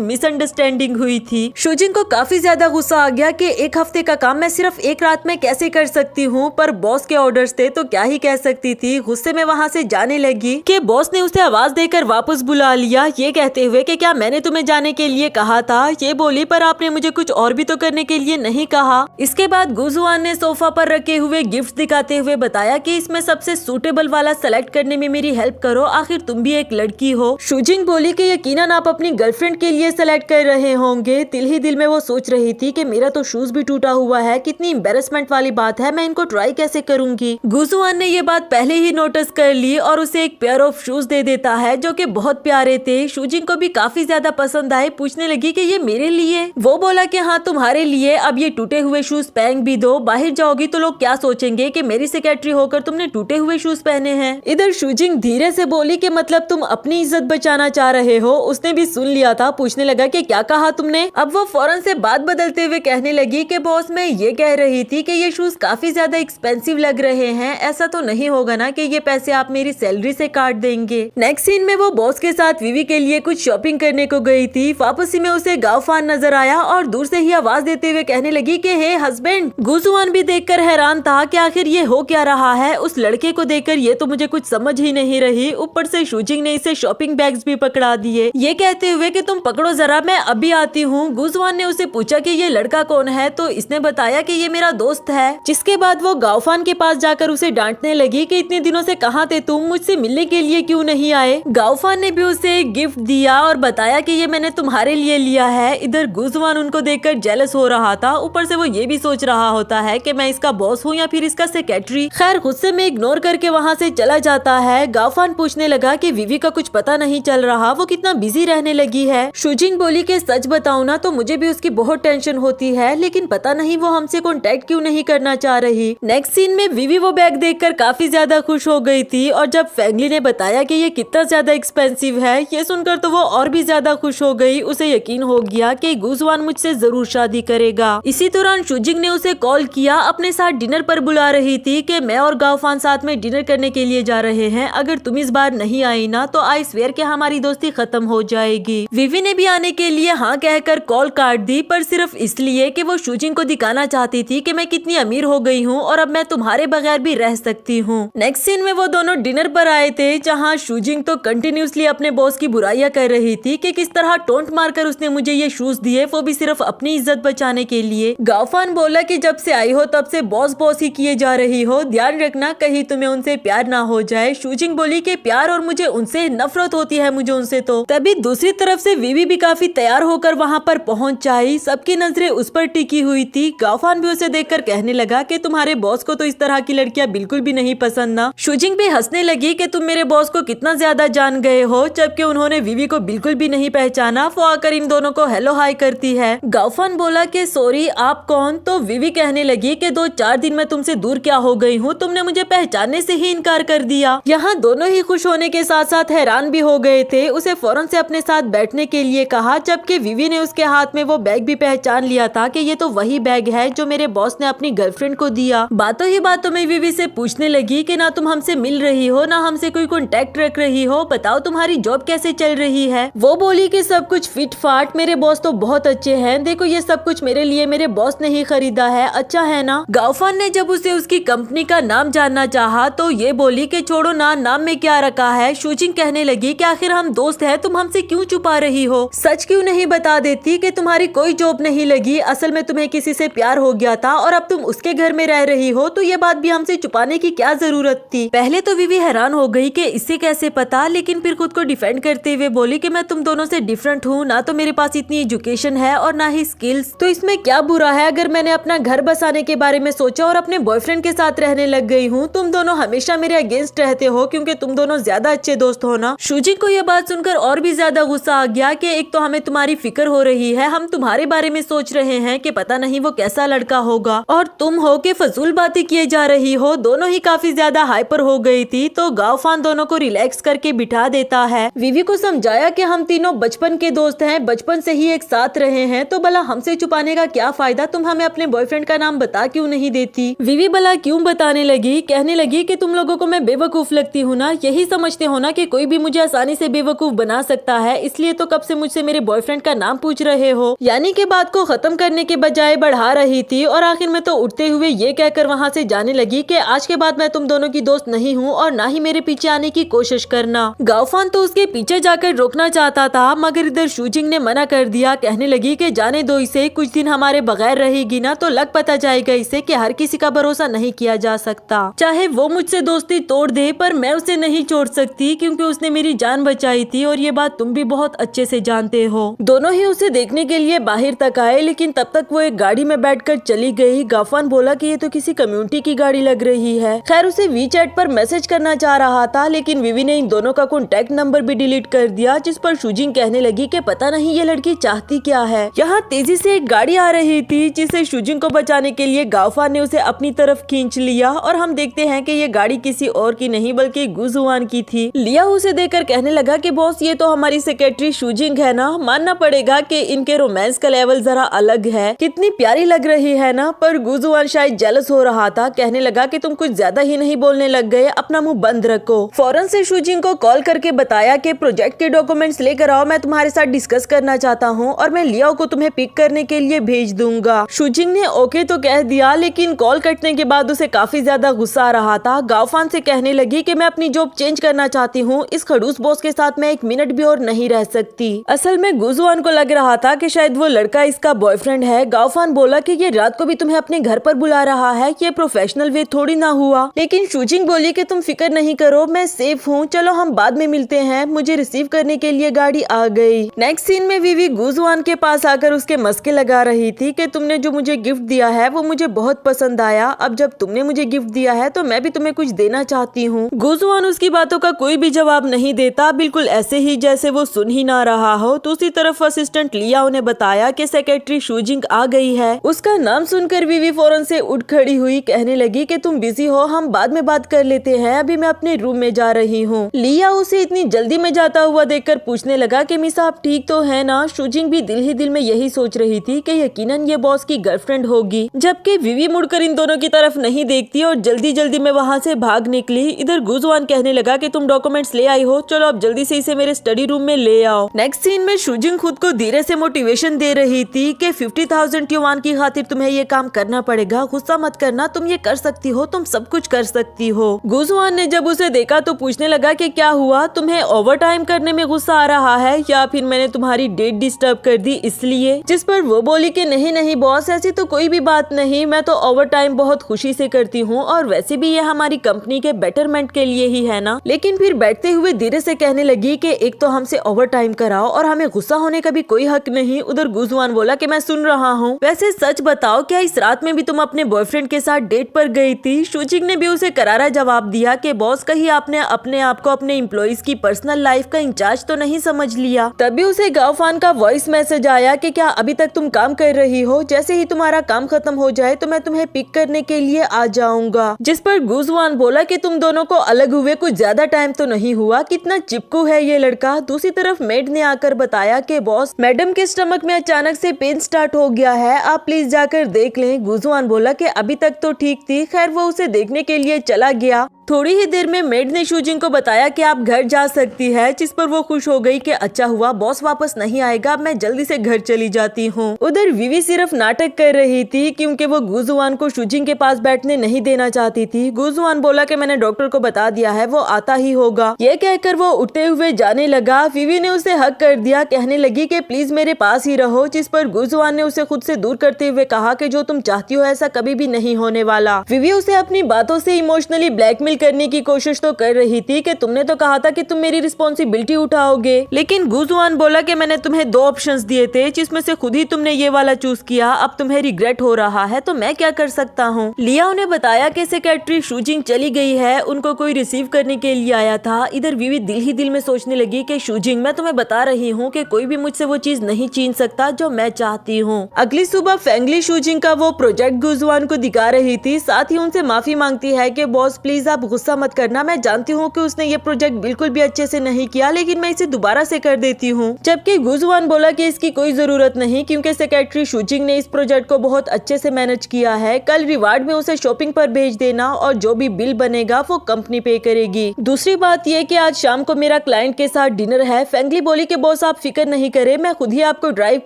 [SPEAKER 1] मिसअंडरस्टैंडिंग हुई थी। शुजिंग को काफी ज्यादा गुस्सा आ गया कि एक हफ्ते का काम मैं सिर्फ एक रात में कैसे कर सकती हूँ, पर बॉस के ऑर्डर्स थे तो क्या ही कह सकती थी। गुस्से में वहाँ से जाने लगी कि बॉस ने उसे आवाज देकर वापस बुला लिया, ये कहते हुए कि क्या मैंने तुम्हें जाने के लिए कहा था। ये बोली, पर आपने मुझे कुछ और भी तो करने के लिए नहीं कहा। इसके बाद गुजुआन ने सोफा पर रखे हुए गिफ्ट दिखाते हुए बताया कि इसमें सबसे सूटेबल वाला सेलेक्ट करने में मेरी हेल्प करो, आखिर तुम भी एक लड़की हो। शुजिंग बोली कि यकीनन आप अपनी गर्लफ्रेंड के लिए सेलेक्ट कर रहे होंगे। दिल ही दिल में वो सोच रही थी कि मेरा तो शूज भी टूटा हुआ है, कितनी एम्बेरसमेंट वाली बात है, मैं इनको ट्राई कैसे करूंगी। गुजुआन ने ये बात पहले ही नोटिस कर ली और उसे एक पेयर ऑफ शूज दे देता है जो कि बहुत प्यारे थे। शुजिंग को भी काफी ज्यादा पसंद आए, पूछने लगी कि ये मेरे लिए। वो बोला कि हाँ तुम्हारे लिए, अब ये टूटे हुए शूज पहन भी दो, बाहर जाओगी तो लोग क्या सोचेंगे कि मेरी सेक्रेटरी होकर तुमने टूटे हुए शूज पहने हैं। इधर शुजिंग धीरे से बोली कि मतलब तुम अपनी इज्जत बचाना चाह रहे हो। उसने भी सुन लिया था, पूछने लगा कि क्या कहा तुमने। अब वो फौरन से बात बदलते हुए कहने लगी कि बॉस मैं ये कह रही थी कि ये शूज काफी ज्यादा एक्सपेंसिव लग रहे हैं, ऐसा तो नहीं होगा ना कि ये पैसे आप मेरी सैलरी से काट देंगे। नेक्स्ट सीन में वो बॉस के साथ विवी के लिए कुछ शॉपिंग करने को गई थी। वापसी में उसे गाओफान नजर आया और दूर से ही आवाज देते हुए कहने लगी कि हे हस्बैंड। गुजुआन भी देखकर हैरान था कि आखिर ये हो क्या रहा है। उस लड़के को देखकर ये तो मुझे कुछ समझ ही नहीं रही। ऊपर से शुजिंग ने इसे शॉपिंग बैग्स भी पकड़ा दिए, ये कहते हुए कि तुम पकड़ो जरा, मैं अभी आती हूँ। गुजुआन ने उसे पूछा कि ये लड़का कौन है, तो इसने बताया कि ये मेरा दोस्त है। जिसके बाद वो गाओफान के पास जाकर उसे डांटने लगी कि इतने दिनों से कहाँ थे तुम, मुझसे मिलने के लिए क्यों नहीं आए। गाओफान ने भी उसे एक गिफ्ट दिया और बताया कि ये मैंने तुम्हारे लिए लिया है। इधर गुजुआन उनको देखकर जेलस हो रहा था, ऊपर से वो ये भी सोच रहा होता है कि मैं इसका बॉस हूँ या फिर इसका सेक्रेटरी। खैर गुस्से में इग्नोर करके वहाँ से चला जाता है। गाओफान पूछने लगा कि विवी का कुछ पता नहीं चल रहा, वो कितना बिजी रहने लगी है। शुजिंग बोली कि सच बताऊं ना तो मुझे भी उसकी बहुत टेंशन होती है, लेकिन पता नहीं वो हमसे कांटेक्ट क्यों नहीं करना चाह रही। नेक्स्ट सीन में विवी वो बैग देखकर काफी ज्यादा खुश हो गई थी और जब फैंगली ने बताया कि ये कितना ज्यादा एक्सपेंसिव है, ये सुनकर तो वो और भी ज्यादा खुश हो गई। उसे यकीन हो गया कि गुजुआन मुझसे जरूर शादी करेगा। इसी दौरान शुजिंग ने उसे कॉल किया, अपने साथ डिनर पर बुला रही थी कि मैं और गाओफान साथ में डिनर करने के लिए जा रहे हैं, अगर तुम इस बार नहीं आई ना तो आई स्वेयर कि हमारी दोस्ती खत्म हो जाएगी। विवी ने भी आने के लिए हाँ कहकर कॉल काट दी, पर सिर्फ इसलिए कि वो शुजिंग को दिखाना चाहती थी कि मैं कितनी अमीर हो गई हूँ और अब मैं तुम्हारे बगैर भी रह सकती हूँ। नेक्स्ट सीन में वो दोनों डिनर पर आए थे, जहाँ शुजिंग तो कंटिन्यूसली अपने बॉस की बुराइयां कर रही थी कि किस तरह टोंट मारकर उसने मुझे ये शूज दिए, वो भी सिर्फ अपनी इज्जत बचाने के लिए। गाओफान बोला कि जब से आई हो तब से बॉस बॉस ही किए जा रही हो, ध्यान रखना कहीं तुम्हें उनसे प्यार ना हो जाए। शुजिंग बोली कि प्यार और मुझे उनसे नफरत होती है, मुझे उनसे तो। तभी दूसरी तरफ से विवी भी काफी तैयार होकर वहाँ पर पहुँच आई, सबकी नजरें उस पर टिकी हुई थी। गाओफान भी उसे देखकर कहने लगा कि तुम्हारे बॉस को तो इस तरह की लड़कियां बिल्कुल भी नहीं पसंद ना। शुजिंग भी हंसने लगी कि तुम मेरे बॉस को कितना ज्यादा जान गए हो, जबकि उन्होंने विवी को बिल्कुल भी नहीं पहचाना। वो आकर इन दोनों को हेलो हाय करती है। गाओफान बोला कि सॉरी आप कौन, तो विवी कहने लगी कि 2-4 दिन में तुमसे दूर क्या हो गई हूँ, तुमने मुझे पहचानने से ही इनकार कर दिया। यहाँ दोनों ही खुश होने के साथ साथ हैरान भी हो गए थे। उसे फौरन से अपने साथ बैठने के लिए कहा, जबकि विवी ने उसके हाथ में वो बैग भी पहचान लिया था कि ये तो वही बैग है जो मेरे बॉस ने अपनी गर्लफ्रेंड को दिया। बातों ही बातों में विवी से पूछने लगी कि ना तुम हमसे मिल रही हो ना हमसे कोई कांटेक्ट रख रही हो, बताओ तुम्हारी जॉब कैसे चल रही है। वो बोली कि सब कुछ फिट फाट, मेरे बॉस तो बहुत अच्छे हैं, देखो ये सब कुछ मेरे लिए मेरे बॉस ने ही खरीदा है, अच्छा है ना। गाओफान ने जब उसे उसकी कंपनी का नाम जानना चाहा तो ये बोली कि छोड़ो ना, नाम में क्या रखा है। शुजिंग कहने लगी कि आखिर हम दोस्त हैं, तुम हमसे क्यों छुपा रही हो, सच क्यों नहीं बता देती कि तुम्हारी कोई जॉब नहीं लगी, असल में तुम्हें किसी से प्यार हो गया था और अब तुम उसके घर में रह रही हो, तो ये बात भी हमसे छुपाने की क्या जरूरत थी। पहले तो विवी हैरान हो गई कि इससे कैसे पता, लेकिन फिर खुद को डिफेंड करते हुए बोली कि मैं तुम दोनों से डिफरेंट हूँ, ना तो मेरे पास इतनी एजुकेशन है और ना ही स्किल्स, तो इसमें क्या बुरा है अगर मैंने अपना घर बसाने के बारे में सोचा और अपने बॉयफ्रेंड के साथ रहने लग गई हूँ। तुम दोनों हमेशा मेरे अगेंस्ट रहते हो क्योंकि तुम दोनों ज्यादा अच्छे दोस्त हो ना। शुजिंग को यह बात सुनकर और भी ज्यादा गुस्सा आ गया कि एक तो हमें तुम्हारी फिक्र हो रही है, हम तुम्हारे बारे में सोच रहे हैं कि पता नहीं वो कैसा लड़का होगा, और तुम हो के फजूल बातें किए जा रही हो। दोनों ही काफी ज्यादा हाइपर हो गई थी, तो गाओफान दोनों को रिलैक्स करके बिठा देता है। विवी को समझाया कि हम तीनों बचपन के दोस्त हैं, बचपन से ही एक साथ रहे हैं, तो भला हमसे छुपाने का क्या फायदा, तुम हमें अपने बॉयफ्रेंड का नाम बता क्यों नहीं देती। विवी भला क्यों बताने लगी, कहने लगी कि तुम लोगों को मैं बेवकूफ लगती हूँ ना, ना यही समझते हो ना कि कोई भी मुझे आसानी से बेवकूफ बना सकता है, इसलिए तो कब से मुझसे मेरे बॉयफ्रेंड का नाम पूछ रहे हो। यानी कि बात को खत्म करने के बजाय बढ़ा रही थी और आखिर में तो उठते हुए ये कहकर वहाँ से जाने लगी कि आज के बाद मैं तुम दोनों की दोस्त नहीं हूँ और ना ही मेरे पीछे आने की कोशिश करना। गाओफान तो उसके पीछे जाकर रोकना चाहता था, मगर इधर शूजिंग ने मना कर दिया। कहने लगी कि जाने दो इसे, कुछ दिन हमारे बगैर रहेगी ना तो लग पता जाएगा इसे कि हर किसी का भरोसा नहीं किया जा सकता। चाहे वो मुझसे दोस्ती तोड़ दे पर मैं उसे नहीं छोड़ सकती, क्योंकि उसने मेरी जान बचाई थी और ये बात तुम भी बहुत अच्छे से जानते हो। दोनों ही उसे देखने के लिए बाहर तक आए, लेकिन तब तक वो एक गाड़ी में बैठकर चली गई। गाफान बोला कि ये तो किसी कम्युनिटी की गाड़ी लग रही है। खैर उसे वीचैट पर मैसेज करना चाह रहा था, लेकिन विवी ने इन दोनों का कॉन्टैक्ट नंबर भी डिलीट कर दिया, जिस पर शूजिंग कहने लगी कि पता नहीं ये लड़की चाहती क्या है। यहाँ तेजी से एक गाड़ी आ रही थी, जिसे शूजिंग को बचाने के लिए गाफान ने उसे अपनी तरफ खींच लिया और हम देखते हैं कि ये गाड़ी किसी और की नहीं बल्कि गुजुआन की थी। लिया उसे देखकर कहने लगा कि बॉस ये तो हमारी सेक्रेटरी शूजिंग है ना, मानना पड़ेगा कि इनके रोमांस का लेवल जरा अलग है। कितनी प्यारी लग रही है ना। पर गुजुआन शायद जेलस हो रहा था, कहने लगा कि तुम कुछ ज्यादा ही नहीं बोलने लग गए, अपना मुंह बंद रखो। फौरन से शूजिंग को कॉल करके बताया कि प्रोजेक्ट के डॉक्यूमेंट्स लेकर आओ, मैं तुम्हारे साथ डिस्कस करना चाहता हूँ और मैं लियाओ को तुम्हें पिक करने के लिए भेज दूंगा। शूजिंग ने ओके तो कह दिया, लेकिन कॉल कटने के बाद उसे काफी ज्यादा गुस्सा आ रहा था। गाओफान से कहने लगी कि मैं अपनी जॉब चेंज करना चाहती हूँ, इस खड़ूस बॉस के साथ मैं एक मिनट भी और नहीं रह सकती। असल में गुजुआन को लग रहा था कि शायद वो लड़का इसका बॉयफ्रेंड है। गाओफान बोला कि ये रात को भी तुम्हें अपने घर पर बुला रहा है, ये प्रोफेशनल वे थोड़ी ना हुआ। लेकिन शूजिंग बोली कि तुम फिक्र नहीं करो, मैं सेफ हूँ, चलो हम बाद में मिलते हैं। मुझे रिसीव करने के लिए गाड़ी आ गई। नेक्स्ट सीन में विवी गुजुआन के पास आकर उसके मस्के लगा रही थी कि तुमने जो मुझे गिफ्ट दिया है वो मुझे बहुत पसंद आया, अब जब तुमने मुझे गिफ्ट दिया है तो मैं भी तुम्हें कुछ देना चाहती हूँ। गुजुआन उसकी बातों का कोई भी जवाब नहीं देता, बिल्कुल ऐसे ही जैसे वो सुन ही ना रहा हो। दूसरी तरफ असिस्टेंट लिया उन्हें बताया कि सेक्रेटरी शूजिंग आ गई है। उसका नाम सुनकर विवी फौरन से उठ खड़ी हुई, कहने लगी कि तुम बिजी हो, हम बाद में बात कर लेते हैं, अभी मैं अपने रूम में जा रही हूँ। लिया उसे इतनी जल्दी में जाता हुआ देखकर पूछने लगा कि मिस आप ठीक तो है ना। शूजिंग भी दिल ही दिल में यही सोच रही थी कि यकीनन ये बॉस की गर्लफ्रेंड होगी, जबकि विवी मुड़कर इन दोनों की तरफ नहीं देखती और जल्दी जल्दी में वहाँ से भाग निकली। इधर गुजुआन कहने लगा कि तुम डॉक्यूमेंट्स ले आई हो, चलो अब जल्दी से इसे मेरे स्टडी रूम में ले आओ। नेक्स्ट सीन में शूजिंग खुद को धीरे से मोटिवेशन दे रही थी कि 50,000 युआन की खातिर तुम्हें ये काम करना पड़ेगा, गुस्सा मत करना, तुम ये कर सकती हो, तुम सब कुछ कर सकती हो। गुजुआन ने जब उसे देखा तो पूछने लगा कि क्या हुआ, तुम्हें ओवर टाइम करने में गुस्सा आ रहा है या फिर मैंने तुम्हारी डेट डिस्टर्ब कर दी इसलिए। जिस पर वो बोली कि नहीं नहीं बॉस, ऐसी तो कोई भी बात नहीं, मैं तो ओवर टाइम बहुत खुशी से करती हूँ और वैसे भी ये हमारी कंपनी के बेटरमेंट के लिए ही है ना। लेकिन फिर बैठते हुए धीरे से कहने लगी कि एक तो हमसे ओवर टाइम कराओ और हमें गुस्सा होने का भी कोई हक नहीं। उधर गुजुआन बोला कि मैं सुन रहा हूँ, वैसे सच बताओ क्या इस रात में भी तुम अपने बॉयफ्रेंड के साथ डेट पर गई थी। शूजिंग ने भी उसे करारा जवाब दिया कि बॉस कहीं आपने अपने आप को अपने एम्प्लॉइज की पर्सनल लाइफ का इंचार्ज तो नहीं समझ लिया। तभी उसे गाओफान का वॉइस मैसेज आया कि क्या अभी तक तुम काम कर रही हो, जैसे ही तुम्हारा काम खत्म हो जाए तो मैं तुम्हें पिक करने के लिए आ जाऊंगा। जिस पर गुजुआन बोला कि तुम दोनों को अलग हुए कुछ ज्यादा टाइम तो नहीं हुआ, कितना चिपकू है ये लड़का। दूसरी तरफ मेड ने आकर बताया कि बॉस मैडम के स्टमक में अचानक से पेन स्टार्ट हो गया है, आप प्लीज जाकर देख लें। गुजुआन बोला कि अभी तक तो ठीक थी। खैर वो उसे देखने के लिए चला गया। थोड़ी ही देर में मेड ने शूजिंग को बताया कि आप घर जा सकती है, जिस पर वो खुश हो गई कि अच्छा हुआ बॉस वापस नहीं आएगा, मैं जल्दी से घर चली जाती हूँ। उधर विवी सिर्फ नाटक कर रही थी क्योंकि वो गुजुआन को शूजिंग के पास बैठने नहीं देना चाहती थी। गुजुआन बोला कि मैंने डॉक्टर को बता दिया है, वो आता ही होगा। ये कहकर वो उठते हुए जाने लगा। विवी ने उसे हक कर दिया, कहने लगी कि प्लीज मेरे पास ही रहो, जिस पर गुजुआन ने उसे खुद से दूर करते हुए कहा कि जो तुम चाहती हो ऐसा कभी भी नहीं होने वाला। विवी उसे अपनी बातों से इमोशनली ब्लैकमेल करने की कोशिश तो कर रही थी कि तुमने तो कहा था कि तुम मेरी रिस्पॉन्सिबिलिटी उठाओगे, लेकिन गुजुआन बोला कि मैंने तुम्हें 2 ऑप्शंस दिए थे जिसमें से खुद ही तुमने ये वाला चूज किया, अब तुम्हें रिग्रेट हो रहा है तो मैं क्या कर सकता हूँ। लिया उन्हें बताया कि सेक्रेटरी शूजिंग चली गई है, उनको कोई रिसीव करने के लिए आया था। इधर विवी दिल ही दिल में सोचने लगी कि शूजिंग मैं तुम्हें बता रही हूँ कि कोई भी मुझसे वो चीज नहीं छीन सकता जो मैं चाहती हूँ। अगली सुबह फेंगली शूजिंग का वो प्रोजेक्ट गुजुआन को दिखा रही थी, साथ ही उनसे माफी मांगती है कि बॉस प्लीज आप गुस्सा मत करना, मैं जानती हूँ कि उसने ये प्रोजेक्ट बिल्कुल भी अच्छे से नहीं किया, लेकिन मैं इसे दोबारा से कर देती हूँ। जबकि गुजवान बोला कि इसकी कोई जरूरत नहीं, क्योंकि सेक्रेटरी शुजिंग ने इस प्रोजेक्ट को बहुत अच्छे से मैनेज किया है। कल रिवार्ड में उसे शॉपिंग पर भेज देना और जो भी बिल बनेगा वो कंपनी पे करेगी। दूसरी बात ये कि आज शाम को मेरा क्लाइंट के साथ डिनर है। फेंगली बोली कि बॉस आप फिक्र नहीं करे, मैं खुद ही आपको ड्राइव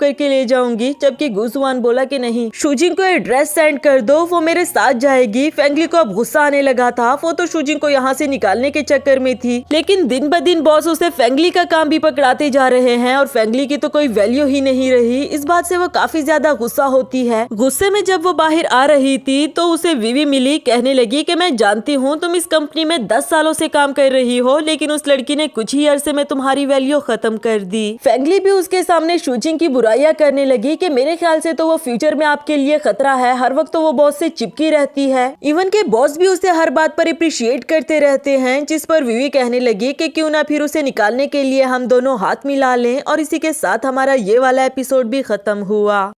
[SPEAKER 1] करके ले जाऊंगी। जबकि गुजवान बोला कि नहीं, शुजिंग को एड्रेस सेंड कर दो, वो मेरे साथ जाएगी। फेंगली को अब गुस्सा आने लगा था, वो तो शुजिंग को यहाँ से निकालने के चक्कर में थी, लेकिन दिन ब दिन बॉस उसे फेंगली का काम भी पकड़ाते जा रहे हैं और फेंगली की तो कोई वैल्यू ही नहीं रही। इस बात से वो काफी ज्यादा गुस्सा होती है। गुस्से में जब वो बाहर आ रही थी तो उसे विवी मिली, कहने लगी कि मैं जानती हूँ तुम इस कंपनी में 10 सालों से काम कर रही हो, लेकिन उस लड़की ने कुछ ही अरसे में तुम्हारी वैल्यू खत्म कर दी। फेंगली भी उसके सामने शुजिंग की बुराइयां करने लगी कि मेरे ख्याल से तो वो फ्यूचर में आपके लिए खतरा है, हर वक्त तो वो बॉस से चिपकी रहती है। इवन के बॉस भी उसे हर बात पर अप्रिशिएट करते रहते हैं। जिस पर विवी कहने लगी कि क्यों ना फिर उसे निकालने के लिए हम दोनों हाथ मिला लें। और इसी के साथ हमारा ये वाला एपिसोड भी खत्म हुआ।